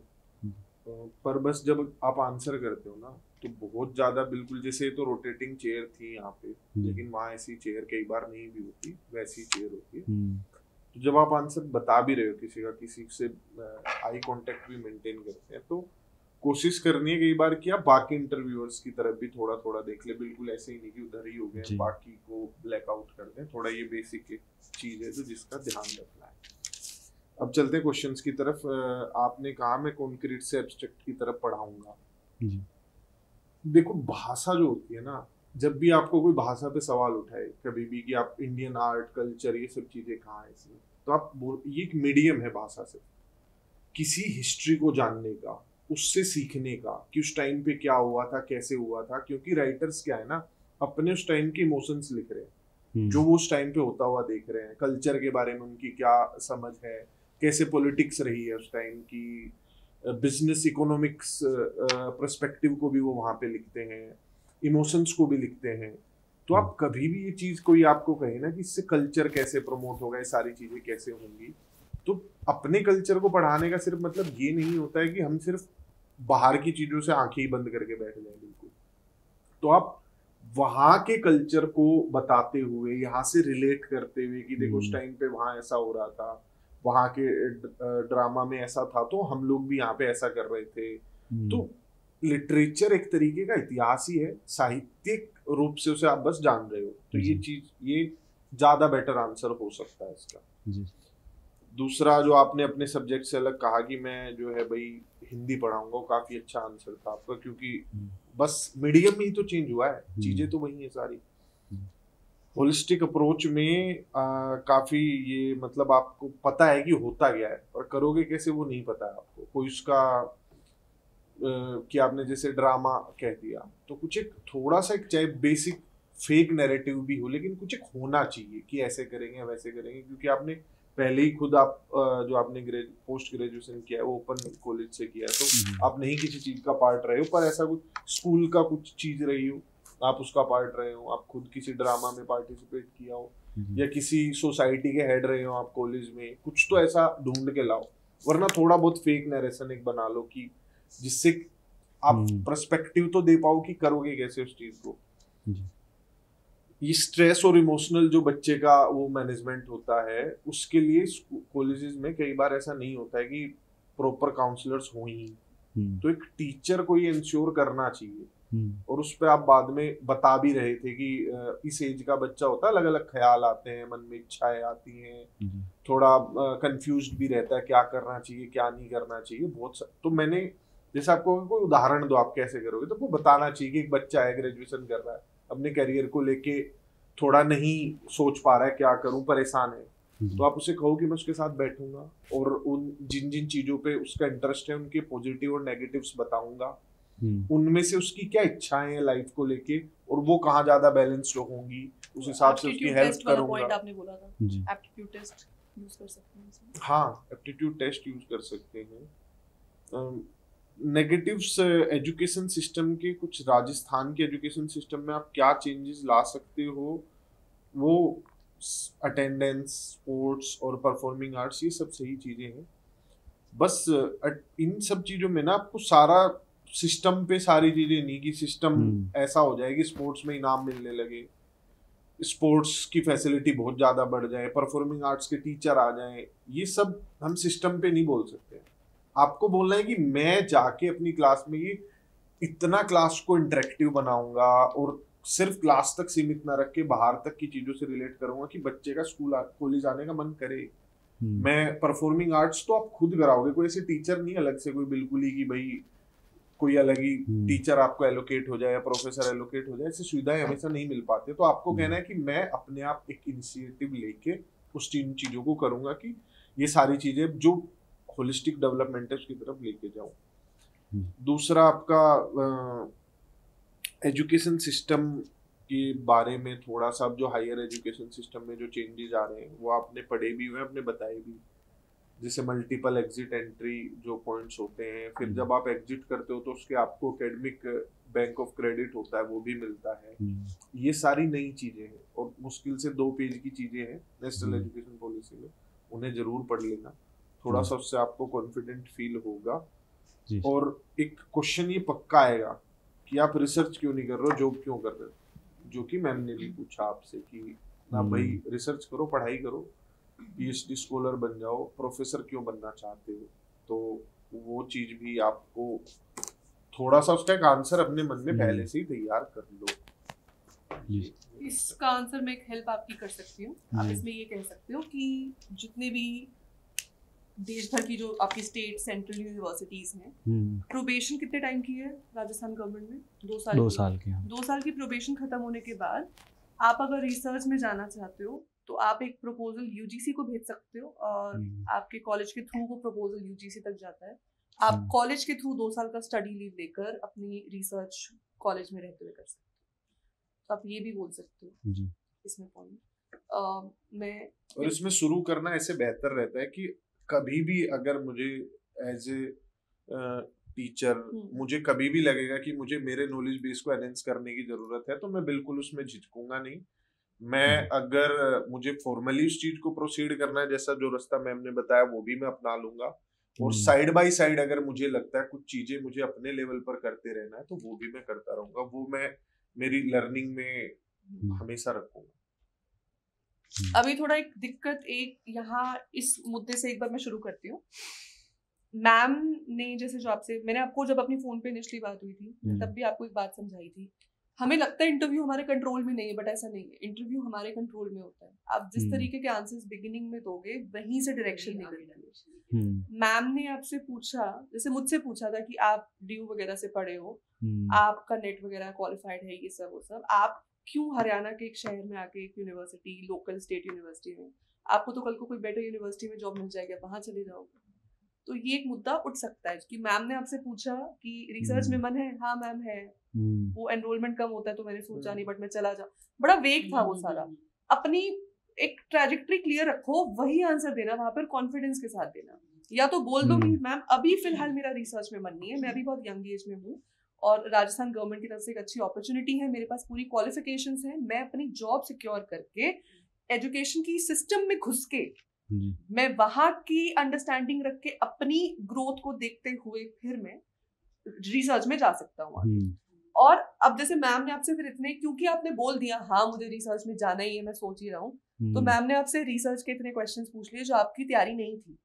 पर बस जब आप आंसर करते हो ना, तो बहुत ज्यादा बिल्कुल, जैसे तो रोटेटिंग चेयर थी यहाँ पे, लेकिन वहाँ ऐसी चेयर कई बार नहीं भी होती, वैसी चेयर होती है। तो जब आप आंसर बता भी रहे हो किसी से आई कांटेक्ट भी मेंटेन करते हैं, तो कोशिश करनी है कई बार कि आप बाकी इंटरव्यूअर्स की तरफ भी थोड़ा थोड़ा देख ले, बिल्कुल ऐसे ही नहीं कि उधर ही हो गए, बाकी को ब्लैक आउट कर दें। थोड़ा ये बेसिक एक चीज है जो जिसका ध्यान रखना है। अब चलते हैं क्वेश्चंस की तरफ। आपने कहा मैं कॉन्क्रीट से एब्स्ट्रैक्ट की तरफ पढ़ाऊंगा। देखो, भाषा जो होती है ना, जब भी आपको कोई भाषा पे सवाल उठाए कभी भी कि आप इंडियन आर्ट कल्चर ये सब चीजें कहाँ है इसमें, तो आप ये एक मीडियम है भाषा से किसी हिस्ट्री को जानने का, उससे सीखने का कि उस टाइम पे क्या हुआ था, कैसे हुआ था। क्योंकि राइटर्स क्या है ना, अपने उस टाइम के इमोशंस लिख रहे हैं, जो वो उस टाइम पे होता हुआ देख रहे हैं, कल्चर के बारे में उनकी क्या समझ है, कैसे पॉलिटिक्स रही है उस टाइम की, बिजनेस इकोनॉमिक्स पर्सपेक्टिव को भी वो वहाँ पे लिखते हैं, इमोशंस को भी लिखते हैं। तो आप कभी भी ये चीज कोई आपको कहे ना कि इससे कल्चर कैसे प्रमोट होगा, ये सारी चीजें कैसे होंगी, तो अपने कल्चर को पढ़ाने का सिर्फ मतलब ये नहीं होता है कि हम सिर्फ बाहर की चीजों से आंखें ही बंद करके बैठ जाए। बिल्कुल, तो आप वहाँ के कल्चर को बताते हुए, यहाँ से रिलेट करते हुए कि देखो उस टाइम पे वहाँ ऐसा हो रहा था, वहाँ के ड्रामा में ऐसा था, तो हम लोग भी यहाँ पे ऐसा कर रहे थे। तो लिटरेचर एक तरीके का इतिहास ही है, साहित्यिक रूप से उसे आप बस जान रहे हो। तो ये चीज, ये ज्यादा बेटर आंसर हो सकता है इसका। दूसरा जो आपने अपने सब्जेक्ट से अलग कहा कि मैं जो है भाई हिंदी पढ़ाऊंगा, वो काफी अच्छा आंसर था आपका, क्योंकि बस मीडियम ही तो चेंज हुआ है, चीजें तो वही है सारी। होलिस्टिक अप्रोच में काफी ये मतलब आपको पता है कि होता क्या है, और करोगे कैसे वो नहीं पता है आपको। कोई उसका कि आपने जैसे ड्रामा कह दिया, तो कुछ एक थोड़ा सा एक चाहे बेसिक फेक नैरेटिव भी हो, लेकिन कुछ एक होना चाहिए कि ऐसे करेंगे वैसे करेंगे। क्योंकि आपने पहले ही खुद आप जो आपने पोस्ट ग्रेजुएशन किया है वो ओपन कॉलेज से किया है, तो आप नहीं किसी चीज का पार्ट रहे हो, पर ऐसा कुछ स्कूल का कुछ चीज रही हो, आप उसका पार्ट रहे हो, आप खुद किसी ड्रामा में पार्टिसिपेट किया हो, या किसी सोसाइटी के हेड रहे हो आप कॉलेज में, कुछ तो ऐसा ढूंढ के लाओ। वरना थोड़ा बहुत फेक नरेशन एक बना लो कि जिससे आप पर्सपेक्टिव तो दे पाओ कि करोगे कैसे उस चीज को। ये स्ट्रेस और इमोशनल जो बच्चे का वो मैनेजमेंट होता है, उसके लिए कॉलेजेस में कई बार ऐसा नहीं होता है कि प्रॉपर काउंसलर्स हो ही, तो एक टीचर को ये इंश्योर करना चाहिए। और उस पर आप बाद में बता भी रहे थे कि इस एज का बच्चा होता है, अलग अलग ख्याल आते हैं मन में, इच्छाएं आती हैं, थोड़ा कंफ्यूज्ड भी रहता है क्या करना चाहिए क्या नहीं करना चाहिए, बहुत तो मैंने जैसे आपको कोई उदाहरण दो आप कैसे करोगे, तो वो बताना चाहिए कि एक बच्चा है ग्रेजुएशन कर रहा है, अपने करियर को लेके थोड़ा नहीं सोच पा रहा है क्या करूं, परेशान है, तो आप उसे कहो कि मैं उसके साथ बैठूंगा और उन जिन जिन चीजों पे उसका इंटरेस्ट है उनके पॉजिटिव और नेगेटिव्स बताऊंगा, उनमें से उसकी क्या इच्छाएं हैं लाइफ को लेके और वो कहाँ ज्यादा बैलेंस्ड होंगी, उस हिसाब से उसकी हेल्प करूंगा। आपने बोला था एप्टीट्यूड टेस्ट यूज कर सकते हैं। हाँ, एप्टीट्यूड टेस्ट यूज कर सकते हैं। नेगेटिव्स एजुकेशन सिस्टम के, कुछ राजस्थान के एजुकेशन सिस्टम में आप क्या चेंजेस ला सकते हो, वो अटेंडेंस, स्पोर्ट्स और परफॉर्मिंग आर्ट्स, ये सब सही चीजें हैं। बस इन सब चीजों में ना आपको सारा सिस्टम पे सारी चीजें नहीं कि सिस्टम ऐसा हो जाए कि स्पोर्ट्स में इनाम मिलने लगे, स्पोर्ट्स की फैसिलिटी बहुत ज्यादा बढ़ जाए, परफॉर्मिंग आर्ट्स के टीचर आ जाएं, ये सब हम सिस्टम पे नहीं बोल सकते। आपको बोलना है कि मैं जाके अपनी क्लास में ये इतना क्लास को इंटरेक्टिव बनाऊंगा और सिर्फ क्लास तक सीमित ना रख के बाहर तक की चीजों से रिलेट करूंगा कि बच्चे का स्कूल कॉलेज आने का मन करे। मैं परफॉर्मिंग आर्ट्स तो आप खुद कराओगे, कोई ऐसे टीचर नहीं अलग से, कोई बिल्कुल ही कि भाई कोई अलग ही टीचर आपको एलोकेट हो जाए या प्रोफेसर एलोकेट हो जाए, ऐसी सुविधाएं हमेशा नहीं मिल पाती। तो आपको कहना है कि मैं अपने आप एक इनिशिएटिव लेके उस तीन चीजों को करूंगा कि ये सारी चीजें जो होलिस्टिक डेवलपमेंट है उसकी तरफ लेके जाऊं। दूसरा आपका एजुकेशन सिस्टम के बारे में थोड़ा सा, जो हायर एजुकेशन सिस्टम में जो चेंजेस आ रहे हैं वो आपने पढ़े भी हुए, आपने बताए भी, जैसे मल्टीपल एग्जिट एंट्री जो पॉइंट्स होते हैं, फिर जब आप एग्जिट करते हो तो उसके आपको एकेडमिक बैंक ऑफ क्रेडिट होता है वो भी मिलता है। ये सारी नई चीजें हैं और मुश्किल से 2 पेज की चीजें हैं नेशनल एजुकेशन पॉलिसी में, उन्हें जरूर पढ़ लेना, थोड़ा सा उससे आपको कॉन्फिडेंट फील होगा। और एक क्वेश्चन ये पक्का आएगा कि आप रिसर्च क्यों नहीं कर रहे हो, जॉब क्यों कर रहे हो, जो कि मैंने भी पूछा आपसे कि ना भाई रिसर्च करो, पढ़ाई करो, PhD स्कॉलर बन जाओ, प्रोफेसर क्यों बनना चाहते हो, तो वो चीज भी आपको थोड़ा सा उसका एक आंसर अपने मन में पहले से ही तैयार कर लो। इसका आंसर मैं एक हेल्प आपकी कर सकती हूँ। आप इसमें ये कह सकते हो कि जितने भी देश भर की जो आपकी स्टेट सेंट्रल यूनिवर्सिटीज हैं, प्रोबेशन कितने टाइम की है राजस्थान गवर्नमेंट में? 2 साल की। 2 साल की प्रोबेशन खत्म होने के बाद आप अगर रिसर्च में जाना चाहते हो तो आप एक प्रपोजल यूजीसी को भेज सकते हो और आपके कॉलेज के थ्रू वो प्रपोजल यूजीसी तक जाता है। आप कॉलेज के थ्रू 2 साल का स्टडी लीव लेकर अपनी रिसर्च कॉलेज में रहते हुए कर सकते हो। तो आप ये भी बोल सकते हो जी। इसमें पॉइंट मैं और इसमें शुरू करना ऐसे बेहतर रहता है कि कभी भी अगर मुझे एज ए टीचर मुझे कभी भी लगेगा कि मुझे मेरे नॉलेज बेस को एनहेंस करने की जरूरत है तो मैं बिल्कुल उसमें झिझकूंगा नहीं। मैं अगर मुझे फॉर्मली उस चीज को प्रोसीड करना है, जैसा जो रास्ता मैम ने बताया वो भी मैं अपना लूंगा, और साइड बाय साइड अगर मुझे लगता है कुछ चीजें मुझे अपने लेवल पर करते रहना है तो वो भी मैं करता रहूंगा, वो मैं मेरी लर्निंग में हमेशा रखूंगा। अभी थोड़ा एक दिक्कत एक यहाँ इस मुद्दे से एक बार मैं शुरू करती हूँ। मैम ने जैसे जो आपसे मैंने आपको जब अपनी फोन पे इनिशियली बात हुई थी तब भी आपको एक बात समझाई थी, हमें लगता है इंटरव्यू हमारे कंट्रोल में नहीं है, बट ऐसा नहीं है, इंटरव्यू हमारे कंट्रोल में होता है। आप जिस तरीके के आंसर्स बिगिनिंग में दोगे वहीं से डायरेक्शन निकलती है। मैम ने आपसे पूछा, जैसे मुझसे पूछा था कि आप ड्यू वगैरह से पढ़े हो, आपका नेट वगैरह क्वालिफाइड है, ये सब वो सब, आप क्यों हरियाणा के एक शहर में आके एक यूनिवर्सिटी, लोकल स्टेट यूनिवर्सिटी में, आपको तो कल को कोई बेटर यूनिवर्सिटी में जॉब मिल जाएगा, वहां चले जाओगे। तो ये एक मुद्दा उठ सकता है कि मैम ने आपसे पूछा कि रिसर्च में मन है, हाँ मैम है, वो एनरोलमेंट कम होता है तो मैंने सोचा नहीं, बट मैं चला जाऊं, बड़ा वेग था वो सारा। अपनी एक ट्रैजेक्टरी क्लियर रखो, वही आंसर देना, वहां पर कॉन्फिडेंस के साथ देना। या तो बोल दो कि मैम अभी फिलहाल मेरा रिसर्च में मन नहीं है, मैं अभी बहुत यंग एज में हूँ और राजस्थान गवर्नमेंट की तरफ से एक अच्छी अपॉर्चुनिटी है, मेरे पास पूरी क्वालिफिकेशंस हैं, मैं अपनी जॉब सिक्योर करके एजुकेशन की सिस्टम में घुस के मैं वहां की अंडरस्टैंडिंग रख के अपनी ग्रोथ को देखते हुए फिर मैं रिसर्च में जा सकता हूँ। और अब जैसे मैम ने आपसे फिर इतने, क्योंकि आपने बोल दिया हाँ मुझे रिसर्च में जाना ही है, मैं सोच ही रहा हूँ, तो मैम ने आपसे रिसर्च के इतने क्वेश्चंस पूछ लिए जो आपकी तैयारी नहीं थी।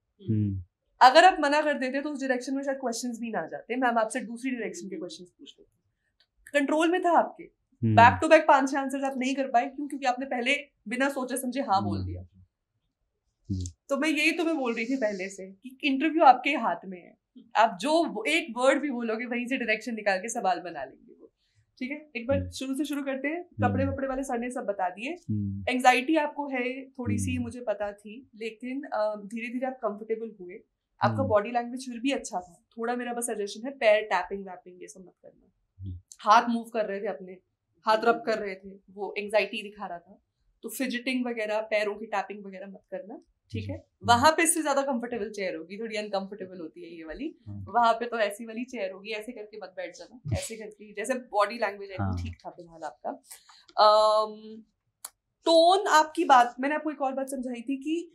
अगर आप मना कर देते तो उस डायरेक्शन में शायद क्वेश्चंस भी ना जाते, मैम आपसे दूसरी डायरेक्शन के क्वेश्चंस पूछ लेते। कंट्रोल में था आपके, बैक टू बैक 5-6 आंसर्स आप नहीं कर पाए, क्यों? क्योंकि आपने पहले बिना सोचे समझे हाँ बोल दिया। तो मैं यही तुम्हें बोल रही थी पहले से कि इंटरव्यू आपके हाथ में है, आप जो एक वर्ड भी बोलोगे वहीं से डायरेक्शन निकाल के सवाल बना लेंगे वो। ठीक है, एक बार शुरू से शुरू करते हैं। कपड़े वपड़े वाले सर ने सब बता दिए। एंजाइटी आपको है थोड़ी सी, मुझे पता थी, लेकिन धीरे धीरे आप कंफर्टेबल हुए। आपका बॉडी लैंग्वेज फिर भी अच्छा था। थोड़ा मेरा बस सजेशन है, पैर टैपिंग वैपिंग ये सब मत करना। हाथ मूव कर रहे थे अपने, हाथ रब कर रहे थे, वो एंजाइटी दिखा रहा था। तो फिजिटिंग वगैरह, पैरों की टैपिंग वगैरह मत करना। ठीक है, वहां पे इससे ज्यादा कंफर्टेबल चेयर होगी, थोड़ी अनकंफर्टेबल होती है ये वाली। वहां पे तो ऐसी वाली चेयर होगी, ऐसे करके मत बैठ जाना, ऐसे करके, जैसे बॉडी लैंग्वेज है ठीक था फिलहाल आपका। टोन आपकी बात, मैंने आपको एक और बात समझाई थी कि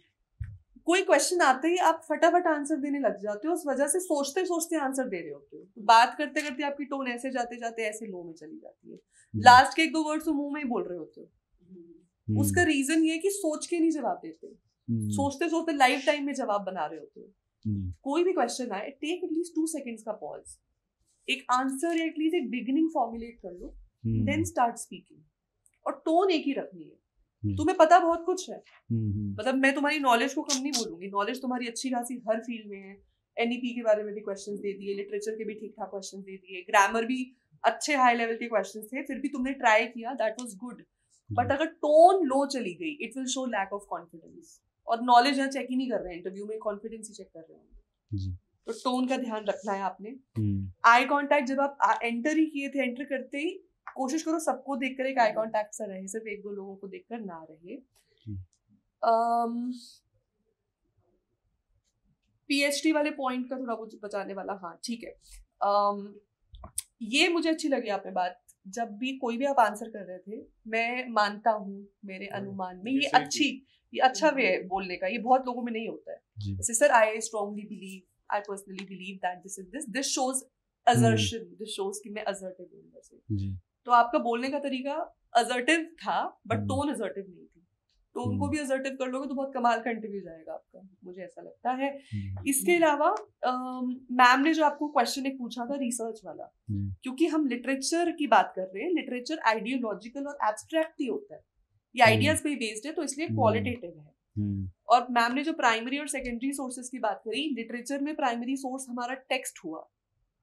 कोई क्वेश्चन आते ही आप फटाफट आंसर देने लग जाते हो, उस वजह से सोचते सोचते आंसर दे रहे होते हो। बात करते करते आपकी टोन ऐसे जाते जाते ऐसे लो में चली जाती है, लास्ट के 1-2 वर्ड्स तो मुंह में ही बोल रहे होते हो। उसका रीजन ये कि सोच के नहीं जवाब देते, सोचते सोचते लाइफ टाइम में जवाब बना रहे होते हो। कोई भी क्वेश्चन आए, टेक एटलीस्ट 2 सेकेंड्स का पॉज, एक आंसर या एटलीस्ट एक बिगिनिंग फॉर्मुलेट कर लो, देन स्टार्ट स्पीकिंग। और टोन एक ही रखनी है। तुम्हें पता बहुत कुछ है, मतलब मैं तुम्हारी नॉलेज को कम नहीं बोलूंगी, नॉलेज तुम्हारी अच्छी खासी हर फील्ड में है। एनईपी के बारे में भी क्वेश्चंस दे दिए, लिटरेचर के भी ठीक ठाक क्वेश्चंस दे दिए, ग्रामर भी अच्छे हाई लेवल के क्वेश्चंस थे, फिर भी तुमने ट्राई किया, दैट वाज गुड। बट अगर टोन लो चली गई, it will show lack of confidence. और नॉलेज यहाँ चेक ही नहीं कर रहे हैं इंटरव्यू में, कॉन्फिडेंस ही चेक कर रहे होंगे। तो टोन का ध्यान रखना है आपने। आई कांटेक्ट जब आप एंटर ही किए थे, एंटर करते ही कोशिश करो सबको देखकर एक आई कांटेक्ट सा रहे, सिर्फ 1-2 लोगों को देखकर ना रहे। पीएचडी वाले पॉइंट का थोड़ा कुछ बचाने वाला, हाँ ठीक है। ये मुझे अच्छी लगी आपने बात, जब भी कोई भी आप आंसर कर रहे थे, मैं मानता हूँ मेरे अनुमान में ये अच्छा वे है बोलने का, ये बहुत लोगों में नहीं होता है। जैसे sir I strongly believe, I personally believe that this is this shows assertion, this shows कि मैं असर्टिव हूँ वैसे। तो आपका बोलने का तरीका असर्टिव था, बट टोन असर्टिव नहीं थी। टोन को भी असर्टिव कर लोगे तो बहुत कमाल का इंटरव्यू जाएगा आपका, मुझे ऐसा लगता है। इसके अलावा मैम ने जो आपको क्वेश्चन एक पूछा था रिसर्च वाला, क्योंकि हम लिटरेचर की बात कर रहे हैं, लिटरेचर आइडियोलॉजिकल और एब्स्ट्रैक्ट ही होता है, ये आइडियाज पे बेस्ड है, तो इसलिए क्वालिटेटिव है। और मैम ने जो प्राइमरी और सेकेंडरी सोर्सेज की बात करी, लिटरेचर में प्राइमरी सोर्स हमारा टेक्स्ट हुआ।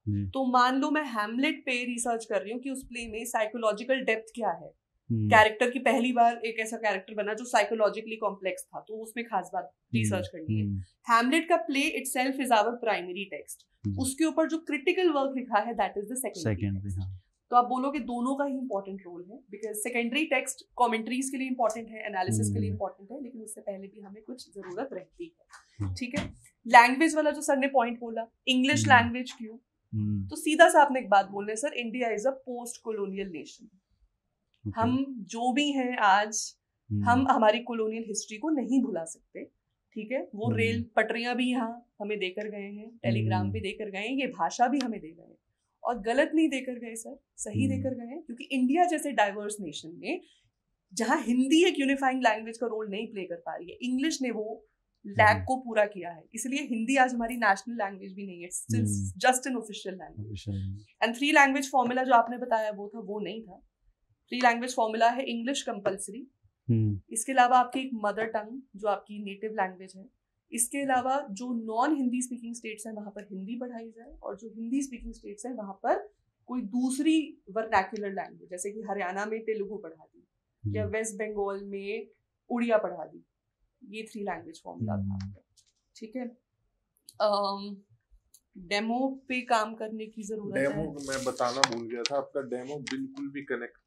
तो मान लो मैं हैमलेट पे रिसर्च कर रही हूँ कि उस प्ले में साइकोलॉजिकल डेप्थ क्या है, कैरेक्टर की पहली बार एक ऐसा कैरेक्टर बना जो साइकोलॉजिकली कॉम्प्लेक्स था, तो उसमें खास बात रिसर्च करनी है। हैमलेट का play itself is our primary text, उसके ऊपर जो क्रिटिकल वर्क लिखा है दैट इज द सेकेंडरी। तो आप बोलोगे दोनों का ही इंपॉर्टेंट रोल है, बिकॉज सेकेंडरी टेक्स्ट कमेंट्रीज के लिए इंपॉर्टेंट है, एनालिसिस के लिए इंपॉर्टेंट है, लेकिन उससे पहले भी हमें कुछ जरूरत रहती है। ठीक है, लैंग्वेज वाला जो सर ने पॉइंट बोला, इंग्लिश लैंग्वेज क्यों, तो सीधा सा आपने एक बात बोलने, sir India is a post colonial nation. हम जो भी हैं आज, हम हमारी कोलोनियल हिस्ट्री को नहीं भुला सकते। ठीक है, वो रेल पटरियां भी यहाँ हमें देकर गए हैं, टेलीग्राम भी देकर गए हैं, ये भाषा भी हमें दे गए, और गलत नहीं देकर गए सर, सही देकर गए हैं। क्योंकि इंडिया जैसे डाइवर्स नेशन में जहाँ हिंदी एक यूनिफाइंग लैंग्वेज का रोल नहीं प्ले कर पा रही है, इंग्लिश ने वो लैग को पूरा किया है, इसलिए हिंदी आज हमारी नेशनल लैंग्वेज भी नहीं है, it's just an official language. And 3 language formula जो आपने बताया वो था, वो नहीं था। 3 लैंग्वेज फॉर्मूला है इंग्लिश कंपलसरी, इसके अलावा आपकी एक मदर टंग जो आपकी नेटिव लैंग्वेज है, इसके अलावा जो नॉन हिंदी स्पीकिंग स्टेट्स हैं वहां पर हिंदी पढ़ाई जाए, और जो हिंदी स्पीकिंग स्टेट्स हैं वहां पर कोई दूसरी वर्नैक्युलर लैंग्वेज, जैसे कि हरियाणा में तेलुगु पढ़ा दी या वेस्ट बंगाल में उड़िया पढ़ा दी। ये 3 लैंग्वेज फॉर्मूला था। ठीक है, डेमो पे काम करने की जरूरत है। डेमो मैं बताना भूल गया था, आपका डेमो बिल्कुल भी कनेक्टिंग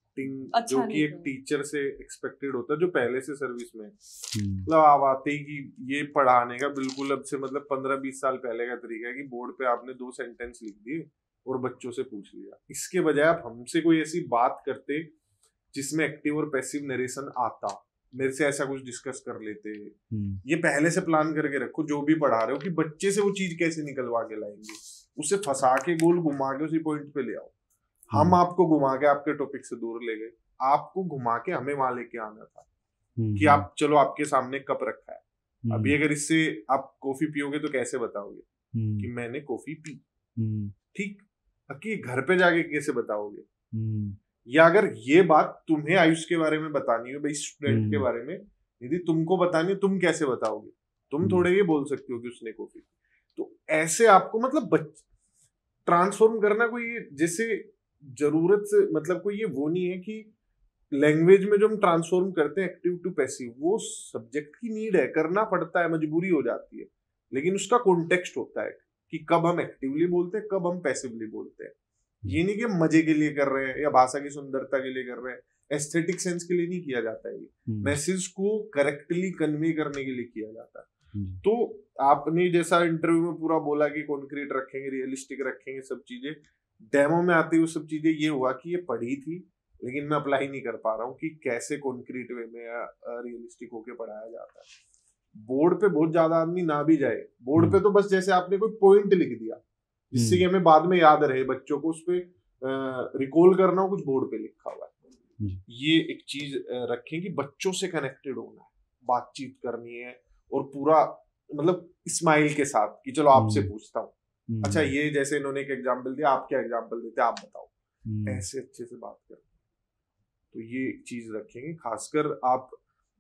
अच्छा जो कि एक टीचर से एक्सपेक्टेड होता है जो पहले से सर्विस में, मतलब आप आते ही कि ये पढ़ाने का बिल्कुल अब से मतलब 15-20 साल पहले का तरीका है कि बोर्ड पे आपने 2 सेंटेंस लिख दिए, और बच्चों से पूछ लिया। इसके बजाय आप हमसे कोई ऐसी बात करते जिसमें एक्टिव और पैसिव नरेशन आता, मेरे से ऐसा कुछ डिस्कस कर लेते, ये पहले से प्लान करके रखो जो भी पढ़ा रहे हो कि बच्चे से वो चीज कैसे निकलवा के लाएंगे, उसे फंसा के गोल घुमा के उसी पॉइंट पे ले आओ। हम आपको घुमा के आपके टॉपिक से दूर ले गए, आपको घुमा के हमें वहां लेके आना था कि आप चलो आपके सामने कप रखा है, अभी अगर इससे आप कॉफी पियोगे तो कैसे बताओगे कि मैंने कॉफी पी, ठीक, कि घर पे जाके कैसे बताओगे, या अगर ये बात तुम्हें आयुष के बारे में बतानी हो, भाई स्टूडेंट के बारे में यदि तुमको बतानी है, तुम कैसे बताओगे, तुम थोड़े ये बोल सकते हो कि उसने कॉफी। तो ऐसे आपको मतलब ट्रांसफॉर्म करना कोई जैसे जरूरत से मतलब कोई ये वो नहीं है कि लैंग्वेज में जो हम ट्रांसफॉर्म करते हैं एक्टिव टू पैसिव, वो सब्जेक्ट की नीड है, करना पड़ता है, मजबूरी हो जाती है, लेकिन उसका कॉन्टेक्स्ट होता है कि कब हम एक्टिवली बोलते हैं, कब हम पैसिवली बोलते हैं। ये नहीं कि हम मजे के लिए कर रहे हैं या भाषा की सुंदरता के लिए कर रहे हैं, एस्थेटिक सेंस के लिए नहीं किया जाता है, ये मैसेज को करेक्टली कन्वे करने के लिए किया जाता है। तो आपने जैसा इंटरव्यू में पूरा बोला कि कॉन्क्रीट रखेंगे, रियलिस्टिक रखेंगे, सब चीजें, डेमो में आती हुई सब चीजें ये हुआ कि ये पढ़ी थी लेकिन मैं अप्लाई नहीं कर पा रहा हूँ कि कैसे कॉन्क्रीट वे में रियलिस्टिक होके पढ़ाया जाता है। बोर्ड पे बहुत ज्यादा आदमी ना भी जाए, बोर्ड पे तो बस जैसे आपने कोई पॉइंट लिख दिया जिससे कि हमें बाद में याद रहे, बच्चों को उस पर रिकॉल करना हो, कुछ बोर्ड पे लिखा हुआ है। ये एक चीज रखें कि बच्चों से कनेक्टेड होना है, बातचीत करनी है, और पूरा मतलब स्माइल के साथ कि चलो आपसे पूछता हूँ, अच्छा ये जैसे इन्होंने एक एग्जाम्पल दिया, आप क्या एग्जाम्पल देते आप बताओ, ऐसे अच्छे से बात करते। तो ये एक चीज रखेंगे, खासकर आप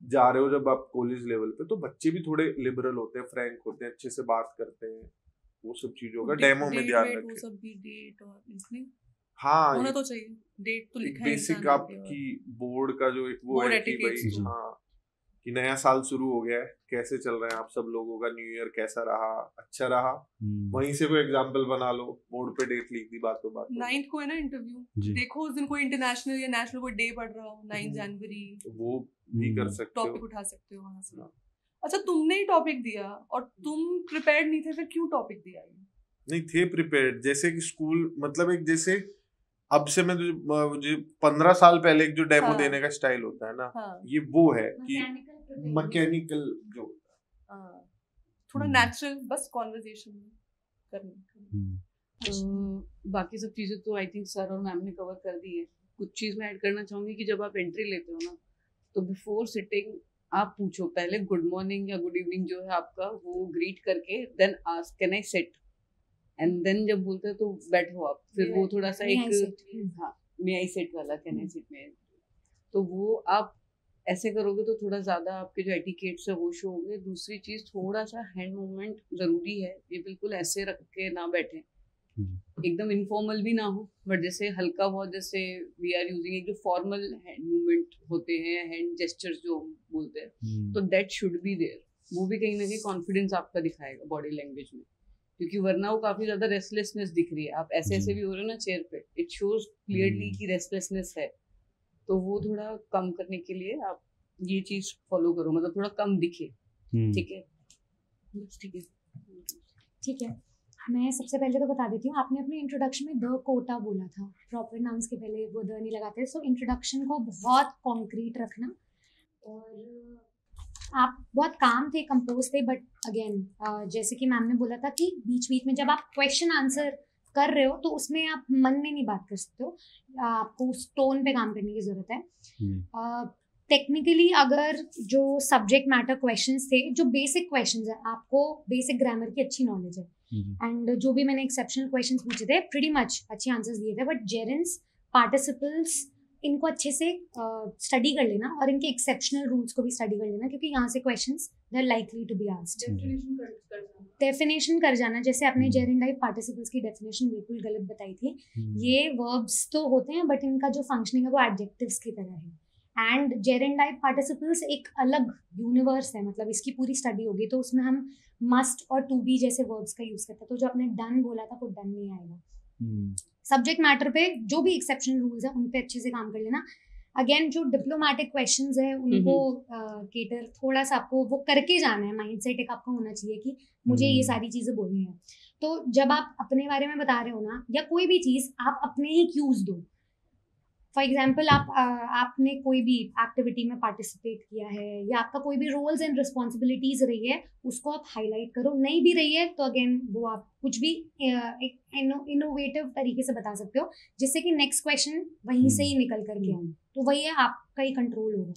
जा रहे हो जब आप कॉलेज लेवल पे, तो बच्चे भी थोड़े लिबरल होते हैं, फ्रैंक होते हैं, अच्छे से बात करते हैं, वो सब चीजों का डेमो में ध्यान रखें। वो सब भी डेट और लिखने हाँ होना तो चाहिए, डेट तो लिखा है बेसिक आपकी बोर्ड का जो एक वो है कि भाई हाँ कि नया साल शुरू हो गया है, कैसे चल रहे हैं आप सब लोगों का, न्यू ईयर कैसा रहा, अच्छा रहा, वहीं से कोई एग्जांपल बना लो, बोर्ड पे डेट लिख दी, बातों बात 9th को है ना इंटरव्यू, देखो उस दिन कोई इंटरनेशनल या नेशनल कोई डे पड़ रहा हो, 9 जनवरी, वो भी कर सकते हो, टॉपिक उठा सकते हो वहां से। अच्छा तुमने ही टॉपिक दिया और तुम प्रिपेयर्ड नहीं थे, फिर क्यों टॉपिक दिया? नहीं थे प्रिपेयर्ड, जैसे कि स्कूल मतलब एक जैसे अब से मैं मुझे 15 साल पहले एक जो डेमो देने का स्टाइल होता है ना, ये वो है कि मैकेनिकल जो थोड़ा नेचुरल, बस कॉन्वर्सेशन करनी। तो बाकी सब चीज़ें तो आई थिंक सर और मैम ने कवर कर दी है। कुछ चीज़ मैं ऐड करना चाहूँगी कि जब आप एंट्री लेते हो ना, तो बिफोर सिटिंग आप पूछो पहले गुड मॉर्निंग या गुड इवनिंग जो है आपका, वो ग्रीट करके then ask can I sit, and then जब बोलते हैं तो बैठो आप, फिर वो थोड़ा सा एक हाँ मे आई सिट वाला कैन आई सिट में, तो वो आप ऐसे करोगे तो थोड़ा ज़्यादा आपके जो एटिकेट्स है वो शो होंगे। दूसरी चीज़ थोड़ा सा हैंड मूवमेंट ज़रूरी है, ये बिल्कुल ऐसे रख के ना बैठे, एकदम इनफॉर्मल भी ना हो, बट जैसे हल्का बहुत, जैसे वी आर यूजिंग एक जो फॉर्मल हैंड मूवमेंट होते हैं, हैंड जेस्चर्स जो हम बोलते हैं, तो दैट शुड बी देयर। वो भी कहीं ना कहीं कॉन्फिडेंस आपका दिखाएगा बॉडी लैंग्वेज में, क्योंकि वरना वो काफ़ी ज़्यादा रेस्टलेसनेस दिख रही है, आप ऐसे ऐसे भी हो रहे हो ना चेयर पे, इट शोज क्लियरली कि रेस्टलेसनेस है, तो वो थोड़ा कम करने के लिए आप ये चीज़ फॉलो करो, मतलब थोड़ा कम दिखे। ठीक है, ठीक है, ठीक है। मैं सबसे पहले तो बता देती हूँ, आपने अपने इंट्रोडक्शन में द कोटा बोला था, प्रॉपर नाउंस के पहले वो द नहीं लगाते, सो इंट्रोडक्शन को बहुत कॉन्क्रीट रखना। और आप बहुत काम थे, कंपोज थे, बट अगेन जैसे कि मैम ने बोला था कि बीच बीच में जब आप क्वेश्चन आंसर कर रहे हो तो उसमें आप मन में नहीं बात कर सकते हो, आपको उस टोन पे काम करने की ज़रूरत है। टेक्निकली अगर जो सब्जेक्ट मैटर क्वेश्चंस थे, जो बेसिक क्वेश्चंस है, आपको बेसिक ग्रामर की अच्छी नॉलेज है, एंड जो भी मैंने एक्सेप्शनल क्वेश्चंस पूछे थे प्रीटी मच अच्छे आंसर्स दिए थे, बट जेरेंस पार्टिसिपल्स इनको अच्छे से स्टडी कर लेना और इनके एक्सेप्शनल रूल्स को भी स्टडी कर लेना, क्योंकि यहाँ से questions they are likely to be asked. Definition कर जाना, जैसे आपने जेरेंट टाइप पार्टिसिपल्स की डेफिनेशन बिल्कुल गलत बताई थी, ये वर्ब्स तो होते हैं बट इनका जो फंक्शनिंग है वो एडजेक्टिव्स की तरह है, एंड जेरेंट टाइप पार्टिसिपल्स एक अलग यूनिवर्स है, मतलब इसकी पूरी स्टडी होगी तो उसमें हम मस्ट और टू बी जैसे वर्ब्स का यूज करते हैं, तो जो आपने डन बोला था वो डन नहीं आएगा। सब्जेक्ट मैटर पे जो भी एक्सेप्शनल रूल्स है उन पे अच्छे से काम कर लेना। अगेन जो डिप्लोमेटिक क्वेश्चंस है उनको केटर थोड़ा सा आपको वो करके जाना है, माइंडसेट एक आपका होना चाहिए कि मुझे ये सारी चीज़ें बोलनी है। तो जब आप अपने बारे में बता रहे हो ना, या कोई भी चीज़, आप अपने ही क्यूज दो। फॉर एग्जाम्पल, आपने कोई भी एक्टिविटी में पार्टिसिपेट किया है, या आपका कोई भी रोल्स एंड रिस्पॉन्सिबिलिटीज रही है, उसको आप हाईलाइट करो। नहीं भी रही है तो अगेन वो आप कुछ भी एक इनोवेटिव तरीके से बता सकते हो, जिससे कि नेक्स्ट क्वेश्चन वहीं से ही निकल करके आए। तो वही है, आपका ही कंट्रोल होगा।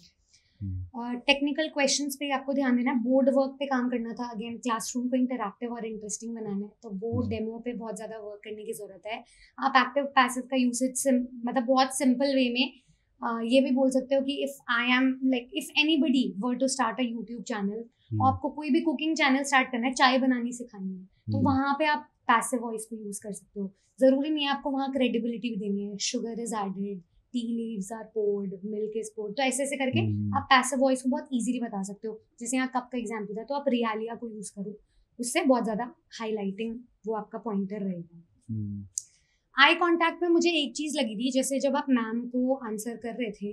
टेक्निकल क्वेश्चंस पे आपको ध्यान देना है। बोर्ड वर्क पे काम करना था, अगेन क्लासरूम को इंटरैक्टिव और इंटरेस्टिंग बनाना है, तो बोर्ड डेमो पे बहुत ज़्यादा वर्क करने की ज़रूरत है। आप एक्टिव पैसिव का यूसेज मतलब बहुत सिंपल वे में ये भी बोल सकते हो कि if anybody were to start a YouTube channel, आपको कोई भी कुकिंग चैनल स्टार्ट करना है, चाय बनानी सिखानी है, तो वहाँ पे आप पैसिव वॉइस को यूज़ कर सकते हो। ज़रूरी नहीं है आपको वहाँ क्रेडिबिलिटी भी देनी है। Sugar is added, tea leaves are poured, milk is poured, तो ऐसे ऐसे करके आप पैसिव वॉइस को बहुत इजीली बता सकते हो। जैसे यहाँ कप का एग्जांपल था, तो आप रियालिया को यूज करो, उससे बहुत ज्यादा हाईलाइटिंग वो आपका पॉइंटर रहेगा। आई कांटेक्ट में मुझे एक चीज लगी थी, जैसे जब आप मैम को आंसर कर रहे थे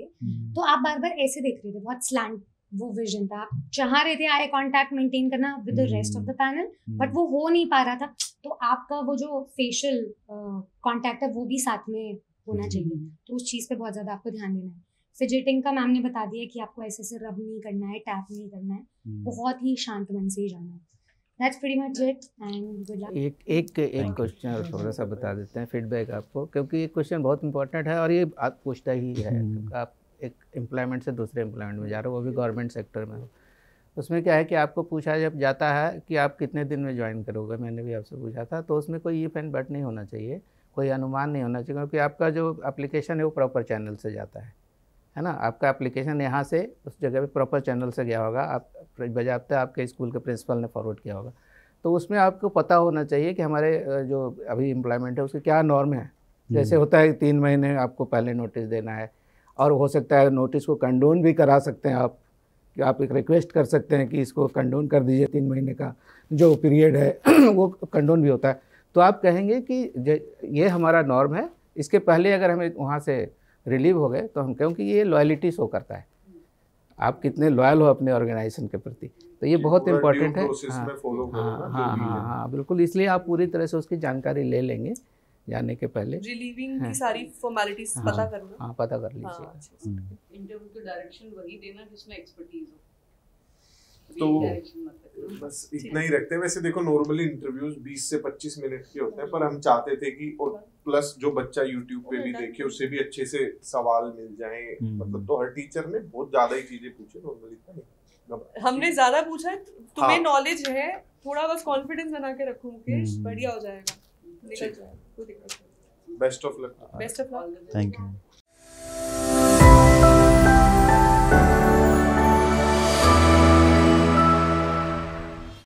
तो आप बार बार ऐसे देख रहे थे, बहुत स्लैंट वो विजन था। आप चाह रहे थे आई कांटेक्ट मेंटेन करना with the rest of the panel, but वो हो नहीं पा रहा था। तो आपका वो जो फेशियल कांटेक्ट है वो भी साथ में होना चाहिए, तो उस चीज़ पे बहुत ज़्यादा आपको ध्यान देना है। फिजिटिंग का मैम ने बता दिया कि आपको ऐसे से रब नहीं करना है, टैप नहीं करना है, बहुत ही शांत मन से ही जाना है। That's pretty much it and good luck. एक क्वेश्चन और थोड़ा सा बता देते हैं फीडबैक आपको, क्योंकि ये क्वेश्चन बहुत इंपॉर्टेंट है और ये आप पूछता ही है। आप एक एम्प्लॉयमेंट से दूसरे एम्प्लॉयमेंट में जा रहे हो, वो भी गवर्नमेंट सेक्टर में हो। उसमें क्या है कि आपको पूछा जब जाता है कि आप कितने दिन में ज्वाइन करोगे, मैंने भी आपसे पूछा था, तो उसमें कोई इफ एंड बट नहीं होना चाहिए, कोई अनुमान नहीं होना चाहिए, क्योंकि आपका जो एप्लीकेशन है वो प्रॉपर चैनल से जाता है ना। आपका एप्लीकेशन यहाँ से उस जगह पे प्रॉपर चैनल से गया होगा, आप बजाबता आपके स्कूल के प्रिंसिपल ने फॉरवर्ड किया होगा, तो उसमें आपको पता होना चाहिए कि हमारे जो अभी एम्प्लॉयमेंट है उसकी क्या नॉर्म है। जैसे होता है 3 महीने आपको पहले नोटिस देना है, और हो सकता है नोटिस को कंडोन भी करा सकते हैं आप, कि आप एक रिक्वेस्ट कर सकते हैं कि इसको कंडोन कर दीजिए, 3 महीने का जो पीरियड है वो कंडोन भी होता है। तो आप कहेंगे कि ये हमारा नॉर्म है, इसके पहले अगर हमें वहाँ से रिलीव हो गए तो हम, क्योंकि ये लॉयलिटी शो करता है, आप कितने लॉयल हो अपने ऑर्गेनाइजेशन के प्रति, तो ये बहुत इम्पोर्टेंट है। हाँ, बिल्कुल, इसलिए आप पूरी तरह से उसकी जानकारी ले लेंगे जाने के पहले। रिलीविंग की सारी फॉर्मेलिटीज पता करना। हाँ, पता कर लीजिए। इंटरव्यू की डायरेक्शन वही देना जिसमें एक्सपर्टीज हो, तो बस इतना ही रखते हैं। वैसे देखो नॉर्मली इंटरव्यूज 20 से 25 मिनट के होते हैं, पर हम चाहते थे कि और प्लस जो बच्चा यूट्यूब पे भी देखे उससे भी अच्छे से सवाल मिल जाए, मतलब तो हर टीचर ने बहुत ज्यादा ही चीजें पूछी, नॉर्मली इतना नहीं, हमने ज्यादा पूछा है। तुम्हें नॉलेज है, थोड़ा बस कॉन्फिडेंस बना के रखो मुकेश, बढ़िया हो जाएगा, निकल जाएगा, कोई दिक्कत नहीं। Best of luck. Best of luck, thank you.